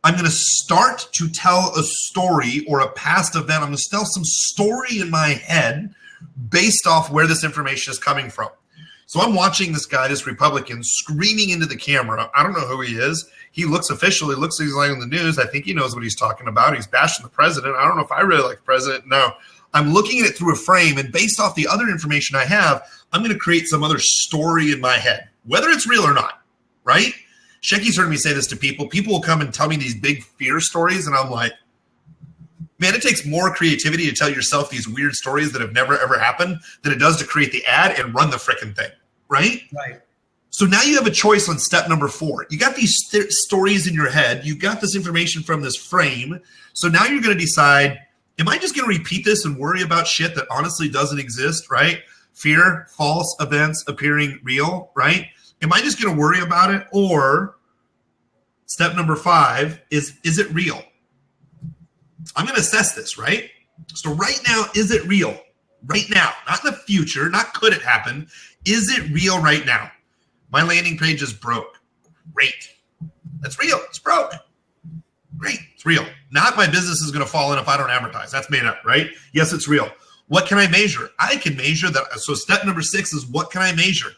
I'm going to start to tell a story or a past event. I'm going to tell some story in my head based off where this information is coming from. So I'm watching this guy, this Republican, screaming into the camera. I don't know who he is. He looks official. He looks like he's like on the news. I think he knows what he's talking about. He's bashing the president. I don't know if I really like the president. No, I'm looking at it through a frame, and based off the other information I have, I'm going to create some other story in my head, whether it's real or not, right? Shecky's heard me say this to people. People will come and tell me these big fear stories, and I'm like, man, it takes more creativity to tell yourself these weird stories that have never, ever happened than it does to create the ad and run the frickin' thing, right? Right. So now you have a choice on step number 4. You got these stories in your head. You got this information from this frame. So now you're going to decide, am I just going to repeat this and worry about shit that honestly doesn't exist, right? Fear, false events appearing real, right? Am I just going to worry about it? Or step number 5 is it real? I'm going to assess this, right? So right now, is it real? Right now, not in the future, not could it happen. Is it real right now? My landing page is broke. Great. That's real. It's broke. Great. It's real. Not my business is going to fall in if I don't advertise. That's made up, right? Yes, it's real. What can I measure? I can measure that. So step number 6 is, what can I measure?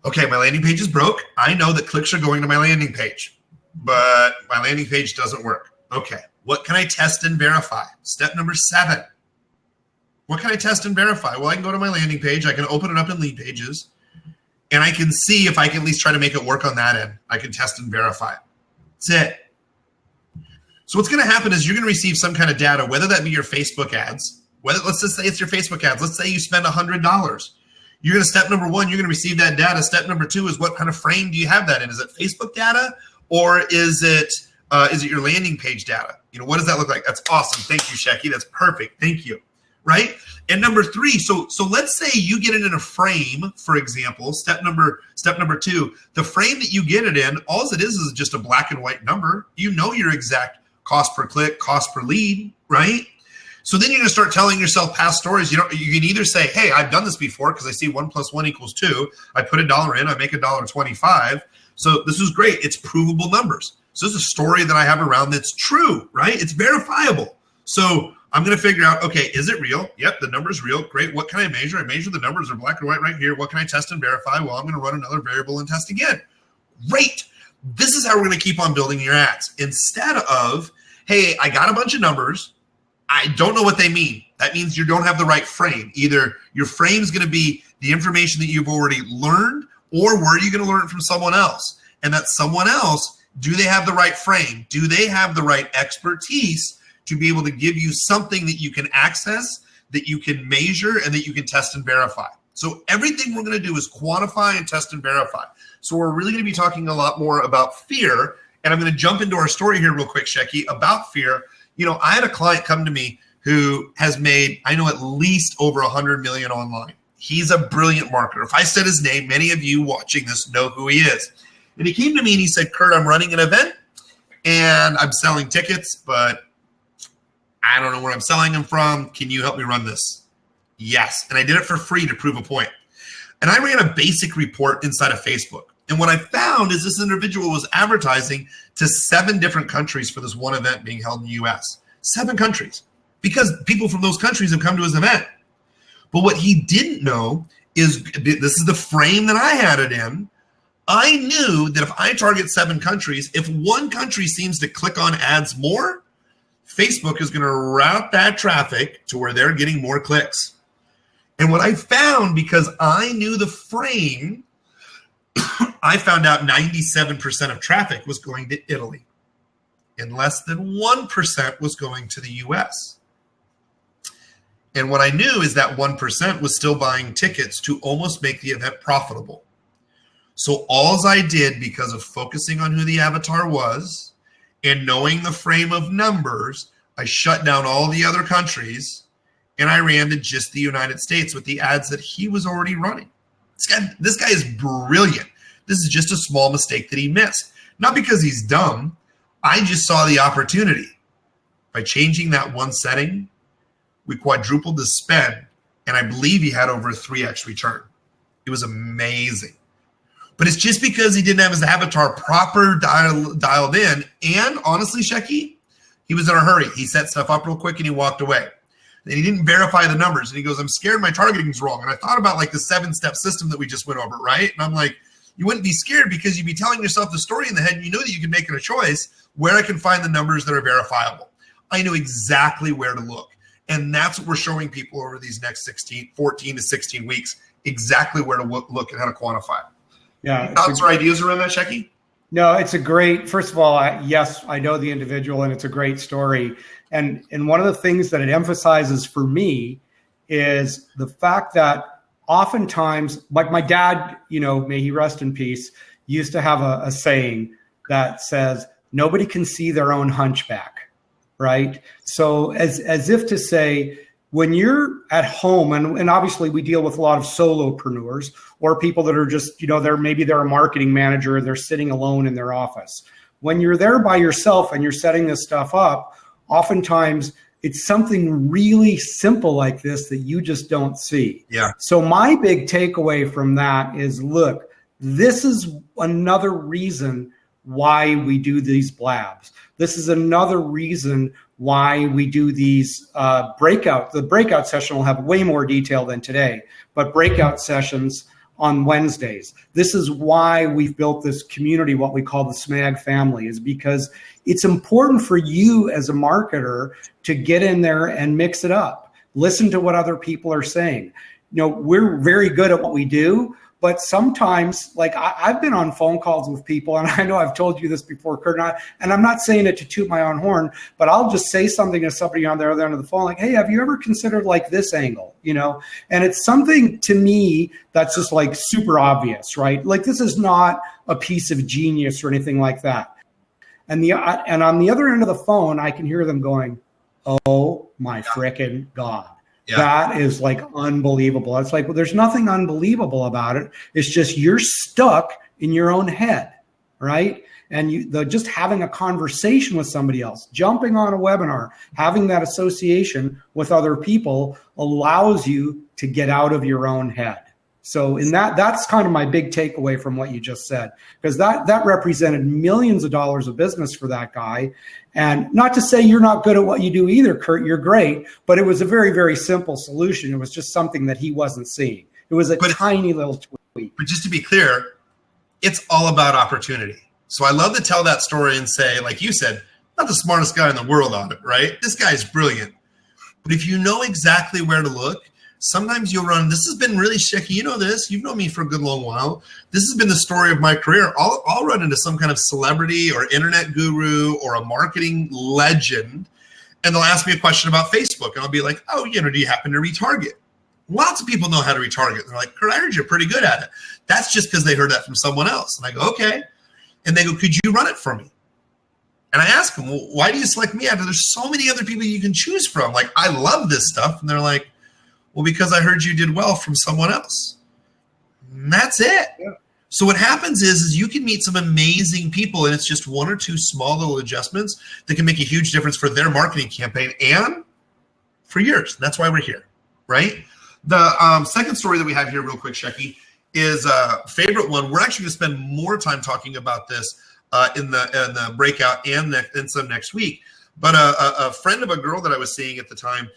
Okay, my landing page is broke. I know that clicks are going to my landing page, but my landing page doesn't work. Okay, what can I test and verify? Step number 7. What can I test and verify? Well, I can go to my landing page. I can open it up in Lead Pages, and I can see if I can at least try to make it work on that end. I can test and verify it. That's it. So what's going to happen is you're going to receive some kind of data, whether that be your Facebook ads, let's just say it's your Facebook ads. Let's say you spend $100. You're going to, step number 1, you're going to receive that data. Step number 2 is, what kind of frame do you have that in? Is it Facebook data, or is it your landing page data? You know, what does that look like? That's awesome. Thank you, Shecky. That's perfect. Thank you. Right? And number 3, so let's say you get it in a frame, for example, step number 2, the frame that you get it in, all it is just a black and white number. You know your exact cost per click, cost per lead, right? So then you're going to start telling yourself past stories. You can either say, hey, I've done this before because I see 1 + 1 = 2. I put $1 in, I make $1.25. So this is great. It's provable numbers. So this is a story that I have around that's true, right? It's verifiable. So I'm going to figure out, okay, is it real? Yep, the number's real. Great. What can I measure? I measure the numbers are black and white right here. What can I test and verify? Well, I'm going to run another variable and test again. Great. This is how we're going to keep on building your ads. Instead of, hey, I got a bunch of numbers. I don't know what they mean. That means you don't have the right frame. Either your frame is going to be the information that you've already learned, or were you going to learn it from someone else? And that someone else, do they have the right frame? Do they have the right expertise to be able to give you something that you can access, that you can measure, and that you can test and verify? So everything we're going to do is quantify and test and verify. So we're really going to be talking a lot more about fear. And I'm going to jump into our story here real quick, Shecky, about fear. You know, I had a client come to me who has made, I know, at least over 100 million online. He's a brilliant marketer. If I said his name, many of you watching this know who he is. And he came to me and he said, Kurt, I'm running an event and I'm selling tickets, but I don't know where I'm selling them from. Can you help me run this? Yes. And I did it for free to prove a point. And I ran a basic report inside of Facebook. And what I found is this individual was advertising to 7 different countries for this one event being held in the US. 7 countries. Because people from those countries have come to his event. But what he didn't know is, this is the frame that I had it in. I knew that if I target 7 countries, if one country seems to click on ads more, Facebook is going to route that traffic to where they're getting more clicks. And what I found, because I knew the frame, I found out 97% of traffic was going to Italy and less than 1% was going to the US. And what I knew is that 1% was still buying tickets to almost make the event profitable. So all I did, because of focusing on who the avatar was and knowing the frame of numbers, I shut down all the other countries and I ran to just the United States with the ads that he was already running. This guy is brilliant. This is just a small mistake that he missed. Not because he's dumb. I just saw the opportunity. By changing that one setting, we quadrupled the spend, and I believe he had over a 3x return. It was amazing. But it's just because he didn't have his avatar proper dialed in. And honestly, Shecky, he was in a hurry. He set stuff up real quick and he walked away. And he didn't verify the numbers. And he goes, I'm scared my targeting's wrong. And I thought about like the 7-step system that we just went over, right? And I'm like, you wouldn't be scared because you'd be telling yourself the story in the head and you know that you can make it a choice where I can find the numbers that are verifiable. I knew exactly where to look. And that's what we're showing people over these next 14 to 16 weeks, exactly where to look and how to quantify. Yeah. Any thoughts or ideas around that, Shecky? No, it's a great, first of all, yes, I know the individual and it's a great story. And one of the things that it emphasizes for me is the fact that oftentimes, like my dad, may he rest in peace, used to have a saying that says, nobody can see their own hunchback, right? So as if to say, when you're at home, and obviously we deal with a lot of solopreneurs or people that are just, maybe they're a marketing manager, they're sitting alone in their office. When you're there by yourself and you're setting this stuff up, oftentimes it's something really simple like this that you just don't see. Yeah. So my big takeaway from that is, look, this is another reason why we do these blabs. This is another reason why we do these breakout. The breakout session will have way more detail than today, but breakout sessions on Wednesdays. This is why we've built this community, what we call the SMAG family, is because it's important for you as a marketer to get in there and mix it up. Listen to what other people are saying. We're very good at what we do, but sometimes, like I've been on phone calls with people, and I know I've told you this before, Kurt, and I'm not saying it to toot my own horn, but I'll just say something to somebody on the other end of the phone, like, hey, have you ever considered like this angle, And it's something to me that's just like super obvious, right? Like this is not a piece of genius or anything like that. And on the other end of the phone, I can hear them going, oh my frickin' God. Yeah. That is like unbelievable. It's like, well, there's nothing unbelievable about it. It's just you're stuck in your own head, right? And just having a conversation with somebody else, jumping on a webinar, having that association with other people allows you to get out of your own head. So in that's kind of my big takeaway from what you just said, because that represented millions of dollars of business for that guy. And not to say you're not good at what you do either, Kurt, you're great, but it was a very, very simple solution. It was just something that he wasn't seeing. It was a tiny little tweak. But just to be clear, it's all about opportunity. So I love to tell that story and say, like you said, not the smartest guy in the world on it, right? This guy's brilliant. But if you know exactly where to look, sometimes you'll run. This has been really Shecky. You know this. You've known me for a good long while. This has been the story of my career. I'll run into some kind of celebrity or internet guru or a marketing legend, and they'll ask me a question about Facebook, and I'll be like, oh, do you happen to retarget? Lots of people know how to retarget. They're like, Kurt, I heard you're pretty good at it. That's just because they heard that from someone else. And I go, okay. And they go, could you run it for me? And I ask them, well, why do you select me after there's so many other people you can choose from? Like, I love this stuff. And they're like, well, because I heard you did well from someone else. And that's it. Yeah. So what happens is you can meet some amazing people, and it's just one or two small little adjustments that can make a huge difference for their marketing campaign and for yours. That's why we're here, right? The second story that we have here real quick, Shecky, is a favorite one. We're actually going to spend more time talking about this in the breakout and some next week. But a friend of a girl that I was seeing at the time,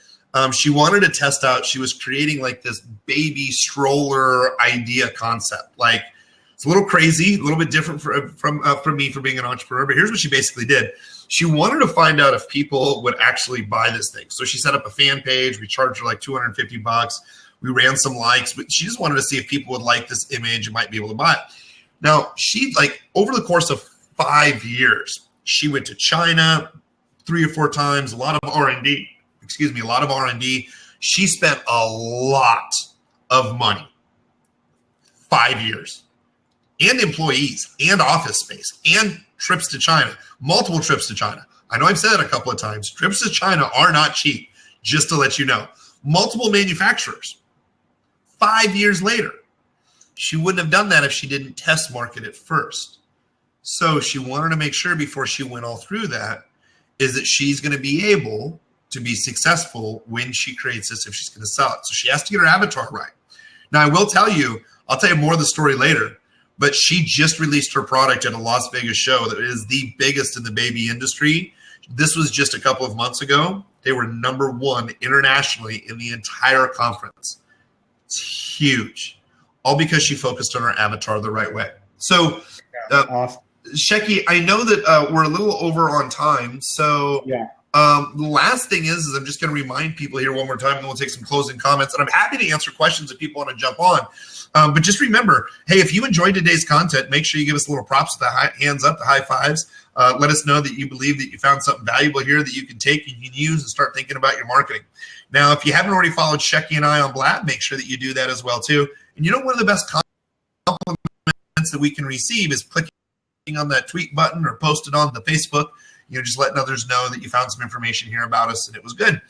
she wanted to test out. She was creating like this baby stroller idea concept. Like, it's a little crazy, a little bit different from me for being an entrepreneur. But here's what she basically did. She wanted to find out if people would actually buy this thing. So she set up a fan page. We charged her like $250. We ran some likes, but she just wanted to see if people would like this image and might be able to buy it. Now, she, like, over the course of 5 years, she went to China 3 or 4 times, a lot of R&D. She spent a lot of money. 5 years. And employees, and office space, and trips to China, multiple trips to China. I know I've said it a couple of times. Trips to China are not cheap, just to let you know. Multiple manufacturers. 5 years later, she wouldn't have done that if she didn't test market it first. So she wanted to make sure before she went all through that is that she's going to be able to be successful when she creates this if she's going to sell it. So she has to get her avatar right. Now, I will tell you, I'll tell you more of the story later, but she just released her product at a Las Vegas show that is the biggest in the baby industry. This was just a couple of months ago. They were #1 internationally in the entire conference. It's huge, all because she focused on her avatar the right way. So, Awesome. Shecky, I know that we're a little over on time. So, the last thing is I'm just going to remind people here one more time, and then we'll take some closing comments. And I'm happy to answer questions if people want to jump on. But just remember, hey, if you enjoyed today's content, make sure you give us a little props, the hands up, the high fives. Let us know that you believe that you found something valuable here that you can take and you can use and start thinking about your marketing. Now, if you haven't already followed Shecky and I on Blab, make sure that you do that as well, too. And you know, one of the best compliments that we can receive is clicking on that tweet button or post it on the Facebook. You know, just letting others know that you found some information here about us and it was good.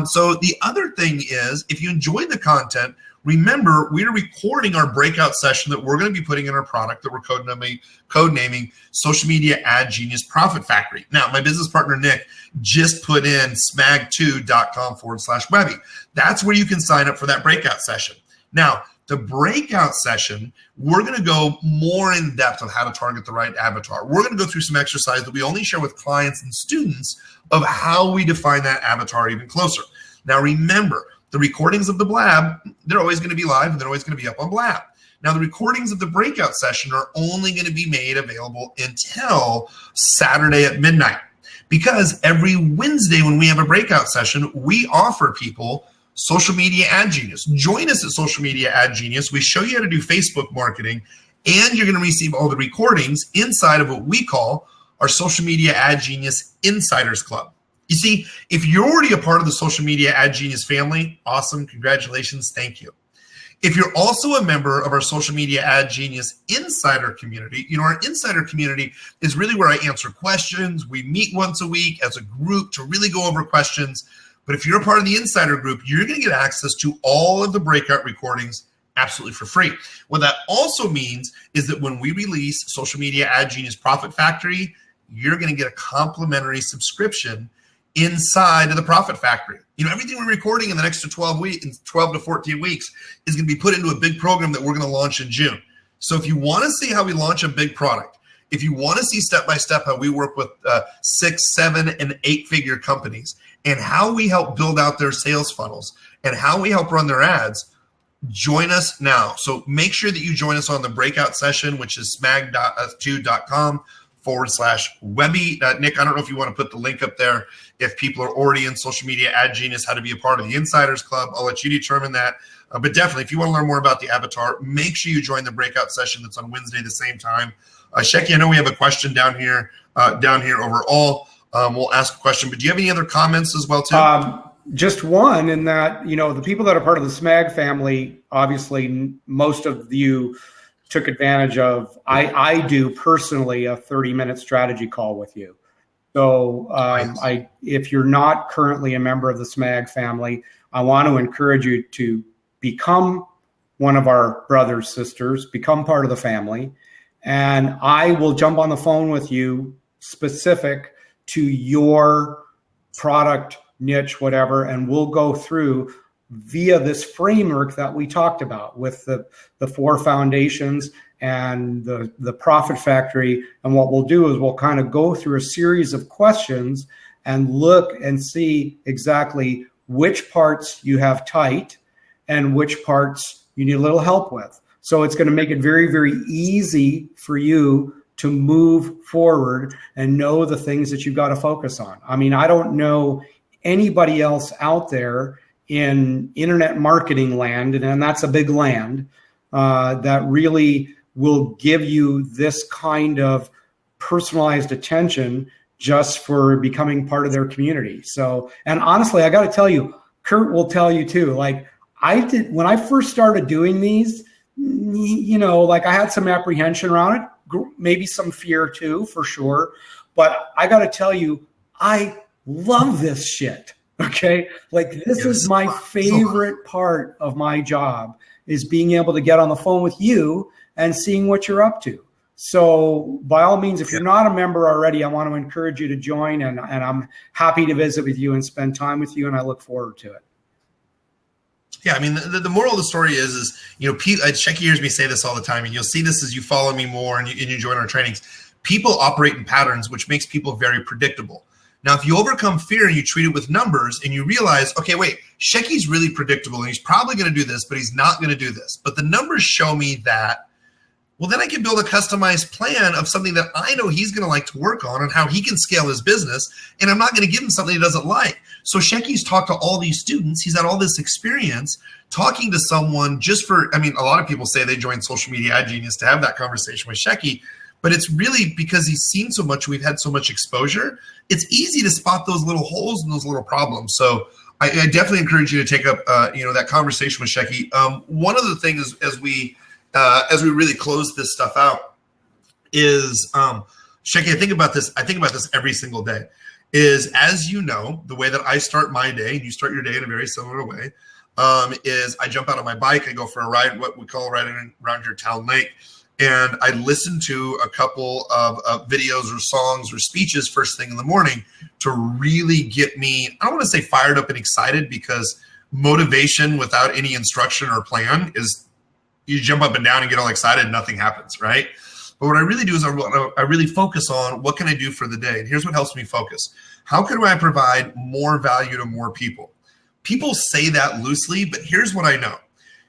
So the other thing is, if you enjoyed the content, remember, we're recording our breakout session that we're going to be putting in our product that we're codenaming Social Media Ad Genius Profit Factory. Now, my business partner, Nick, just put in smag2.com/Webby. That's where you can sign up for that breakout session. Now, the breakout session, we're going to go more in depth on how to target the right avatar. We're going to go through some exercise that we only share with clients and students of how we define that avatar even closer. Now, remember, the recordings of the Blab, they're always going to be live and they're always going to be up on Blab. Now, the recordings of the breakout session are only going to be made available until Saturday at midnight, because every Wednesday when we have a breakout session, we offer people Social Media Ad Genius. Join us at Social Media Ad Genius. We show you how to do Facebook marketing, and you're going to receive all the recordings inside of what we call our Social Media Ad Genius Insiders Club. You see, if you're already a part of the Social Media Ad Genius family, awesome, congratulations, thank you. If you're also a member of our Social Media Ad Genius Insider community, you know, our Insider community is really where I answer questions. We meet once a week as a group to really go over questions. But if you're a part of the Insider group, you're going to get access to all of the breakout recordings absolutely for free. What that also means is that when we release Social Media Ad Genius Profit Factory, you're going to get a complimentary subscription inside of the Profit Factory. You know, everything we're recording in the next 12 to 14 weeks is going to be put into a big program that we're going to launch in June. So if you want to see how we launch a big product, if you want to see step-by-step how we work with 6, 7, and 8-figure companies and how we help build out their sales funnels and how we help run their ads, join us now. So make sure that you join us on the breakout session, which is smag2.com/Webby. Nick, I don't know if you want to put the link up there. If people are already in Social Media Ad Genius, how to be a part of the Insiders Club, I'll let you determine that. But definitely, if you want to learn more about the avatar, make sure you join the breakout session that's on Wednesday the same time. Shecky, I know we have a question down here overall. We'll ask a question, but do you have any other comments as well, too? Just one, in that, you know, the people that are part of the SMAG family, obviously, most of you took advantage of, I do personally, a 30-minute strategy call with you. So if you're not currently a member of the SMAG family, I want to encourage you to become one of our brothers, sisters, become part of the family. And I will jump on the phone with you specific to your product, niche, whatever, and we'll go through via this framework that we talked about with the 4 foundations and the Profit Factory. And what we'll do is we'll kind of go through a series of questions and look and see exactly which parts you have tight and which parts you need a little help with. So it's going to make it very, very easy for you to move forward and know the things that you've got to focus on. I mean, I don't know anybody else out there in internet marketing land, and that's a big land, that really will give you this kind of personalized attention just for becoming part of their community. So, and honestly, I got to tell you, Kurt will tell you too, like I did, when I first started doing these, you know, like I had some apprehension around it, maybe some fear too, for sure. But I got to tell you, I love this shit. Okay. Like this is my favorite part of my job, is being able to get on the phone with you and seeing what you're up to. So by all means, if you're not a member already, I want to encourage you to join, and I'm happy to visit with you and spend time with you. And I look forward to it. Yeah, I mean, the moral of the story is you know, Shecky hears me say this all the time, and you'll see this as you follow me more and you join our trainings. People operate in patterns, which makes people very predictable. Now, if you overcome fear and you treat it with numbers and you realize, okay, wait, Shecky's really predictable and he's probably going to do this, but he's not going to do this. But the numbers show me that, well, then I can build a customized plan of something that I know he's going to like to work on and how he can scale his business. And I'm not going to give him something he doesn't like. So Shecky's talked to all these students. He's had all this experience talking to someone just for, I mean, a lot of people say they joined Social Media Ad Genius to have that conversation with Shecky, but it's really because he's seen so much, we've had so much exposure. It's easy to spot those little holes and those little problems. So I definitely encourage you to take up, that conversation with Shecky. One of the things as we really close this stuff out is, Shecky, I think about this every single day, is, as you know, the way that I start my day, and you start your day in a very similar way, is I jump out on my bike, I go for a ride, what we call riding around your town lake, and I listen to a couple of videos or songs or speeches first thing in the morning to really get me, I don't want to say fired up and excited, because motivation without any instruction or plan is you jump up and down and get all excited and nothing happens, right? But what I really do is I really focus on what can I do for the day. And here's what helps me focus. How can I provide more value to more people? People say that loosely, but here's what I know.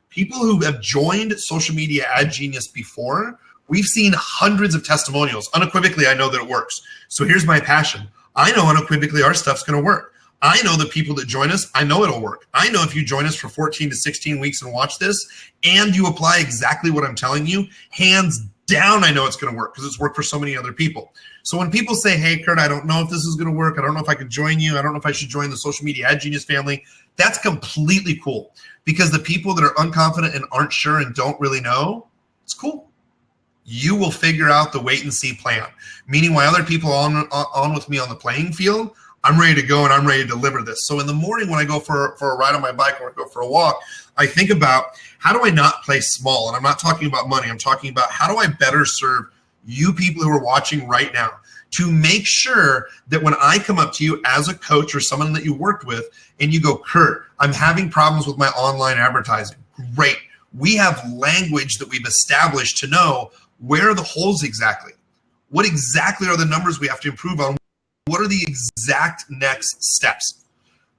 People who have joined Social Media Ad Genius before, we've seen hundreds of testimonials. Unequivocally, I know that it works. So here's my passion. I know unequivocally our stuff's going to work. I know the people that join us, I know it'll work. I know if you join us for 14 to 16 weeks and watch this, and you apply exactly what I'm telling you, hands down, I know it's going to work, because it's worked for so many other people. So when people say, hey, Kurt, I don't know if this is going to work, I don't know if I can join you, I don't know if I should join the Social Media Ad Genius family, that's completely cool. Because the people that are unconfident and aren't sure and don't really know, it's cool. You will figure out the wait and see plan. Meaning, while other people are on with me on the playing field, I'm ready to go and I'm ready to deliver this. So in the morning when I go for a ride on my bike or I go for a walk, I think about, how do I not play small? And I'm not talking about money. I'm talking about, how do I better serve you people who are watching right now, to make sure that when I come up to you as a coach or someone that you worked with and you go, Kurt, I'm having problems with my online advertising. Great. We have language that we've established to know where are the holes exactly. What exactly are the numbers we have to improve on? What are the exact next steps?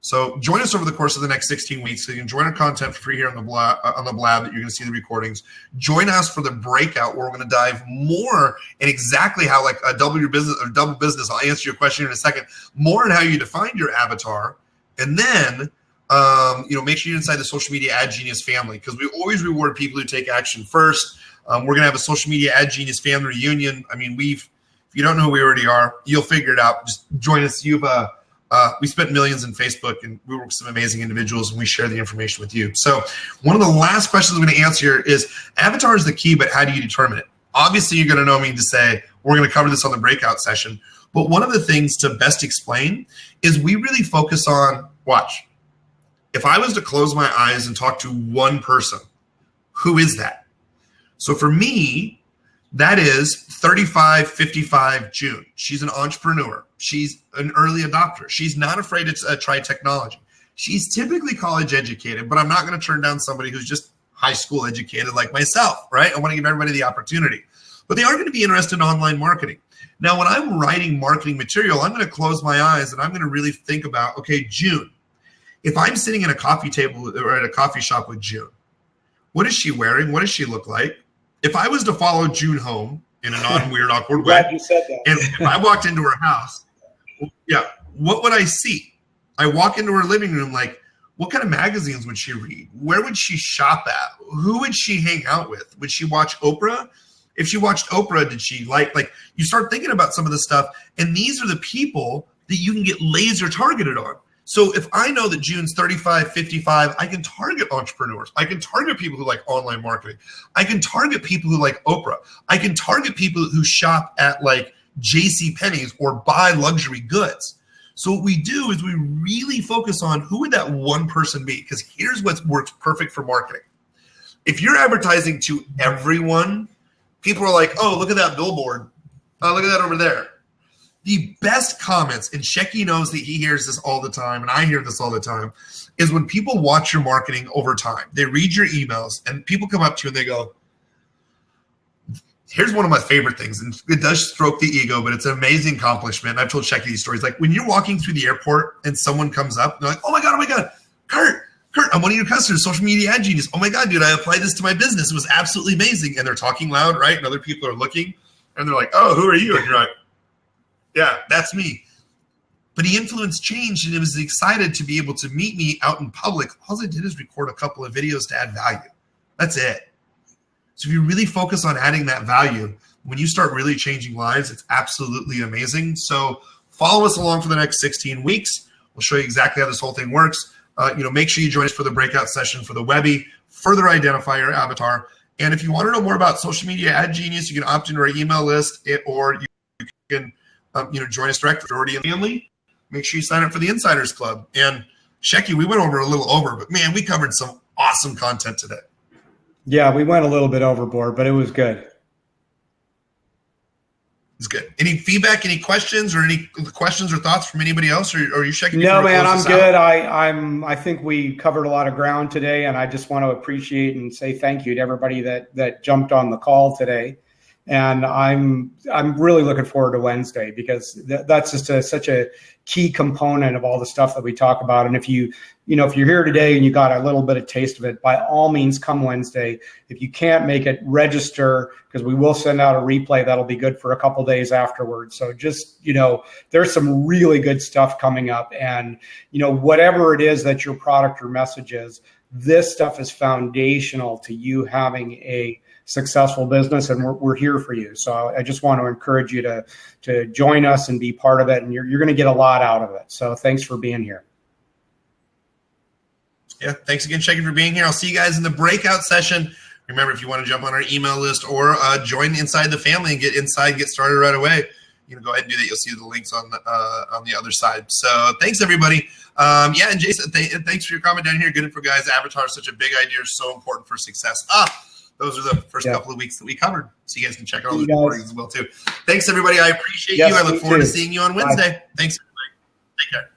So join us over the course of the next 16 weeks. So you can join our content for free here on the blab that you're going to see the recordings. Join us for the breakout where we're going to dive more in exactly how, like, double your business or double business. I'll answer your question in a second. More on how you define your avatar. And then, make sure you're inside the Social Media Ad Genius family, because we always reward people who take action first. We're going to have a Social Media Ad Genius family reunion. I mean, if you don't know who we already are, you'll figure it out. Just join us. We spent millions in Facebook, and we work with some amazing individuals, and we share the information with you. So one of the last questions I'm going to answer here is, avatar is the key, but how do you determine it? Obviously, you're going to know me to say, we're going to cover this on the breakout session. But one of the things to best explain is we really focus on, watch, if I was to close my eyes and talk to one person, who is that? So for me, that is 3555 June. She's an entrepreneur. She's an early adopter. She's not afraid to try technology. She's typically college educated, but I'm not going to turn down somebody who's just high school educated like myself, right? I want to give everybody the opportunity. But they are going to be interested in online marketing. Now, when I'm writing marketing material, I'm going to close my eyes and I'm going to really think about, okay, June. If I'm sitting at a coffee table or at a coffee shop with June, what is she wearing? What does she look like? If I was to follow June home in a non-weird, awkward way, you said that. and if I walked into her house, what would I see? I walk into her living room like, what kind of magazines would she read? Where would she shop at? Who would she hang out with? Would she watch Oprah? If she watched Oprah, did she like you start thinking about some of the stuff, and these are the people that you can get laser targeted on. So if I know that June's 35, 55, I can target entrepreneurs. I can target people who like online marketing. I can target people who like Oprah. I can target people who shop at like JCPenney's or buy luxury goods. So what we do is we really focus on who would that one person be? Because here's what works perfect for marketing. If you're advertising to everyone, people are like, oh, look at that billboard. Oh, look at that over there. The best comments, and Shecky knows that he hears this all the time, and I hear this all the time, is when people watch your marketing over time. They read your emails, and people come up to you and they go, here's one of my favorite things, and it does stroke the ego, but it's an amazing accomplishment. I've told Shecky these stories. Like when you're walking through the airport and someone comes up, and they're like, oh my God, Kurt, I'm one of your customers, social media ad genius. Oh my God, dude, I applied this to my business. It was absolutely amazing. And they're talking loud, right? And other people are looking, and they're like, oh, who are you? And you're like, yeah, that's me. But he influenced change, and he was excited to be able to meet me out in public. All I did is record a couple of videos to add value. That's it. So if you really focus on adding that value, when you start really changing lives, it's absolutely amazing. So follow us along for the next 16 weeks. We'll show you exactly how this whole thing works. Make sure you join us for the breakout session for the Webby, further identify your avatar. And if you want to know more about Social Media Ad Genius, you can opt into our email list, or you can join us directly. If you're already in the family, make sure you sign up for the Insiders Club. And Shecky, we went over a little over, but man, we covered some awesome content today. Yeah, we went a little bit overboard, but it was good. It's good. Any feedback, any questions, or any questions or thoughts from anybody else? Or are you checking? No, man, I'm good. I think we covered a lot of ground today, and I just want to appreciate and say thank you to everybody that jumped on the call today. And I'm really looking forward to Wednesday, because that's just such a key component of all the stuff that we talk about. And if you're here today and you got a little bit of taste of it, by all means, come Wednesday. If you can't make it, register, because we will send out a replay that'll be good for a couple days afterwards. So just, there's some really good stuff coming up. And, whatever it is that your product or message is, this stuff is foundational to you having a successful business, and we're here for you. So I just want to encourage you to join us and be part of it, and you're going to get a lot out of it. So thanks for being here. Yeah, thanks again, Shecky, for being here. I'll see you guys in the breakout session. Remember, if you want to jump on our email list or join inside the family and get started right away, go ahead and do that. You'll see the links on the other side. So thanks, everybody. And Jason, thanks for your comment down here. Good info, guys. Avatar is such a big idea, so important for success. Those are the first couple of weeks that we covered. So you guys can check out all the recordings as well, too. Thanks, everybody. I appreciate you. I look forward to seeing you on Wednesday. Bye. Thanks, everybody. Take care.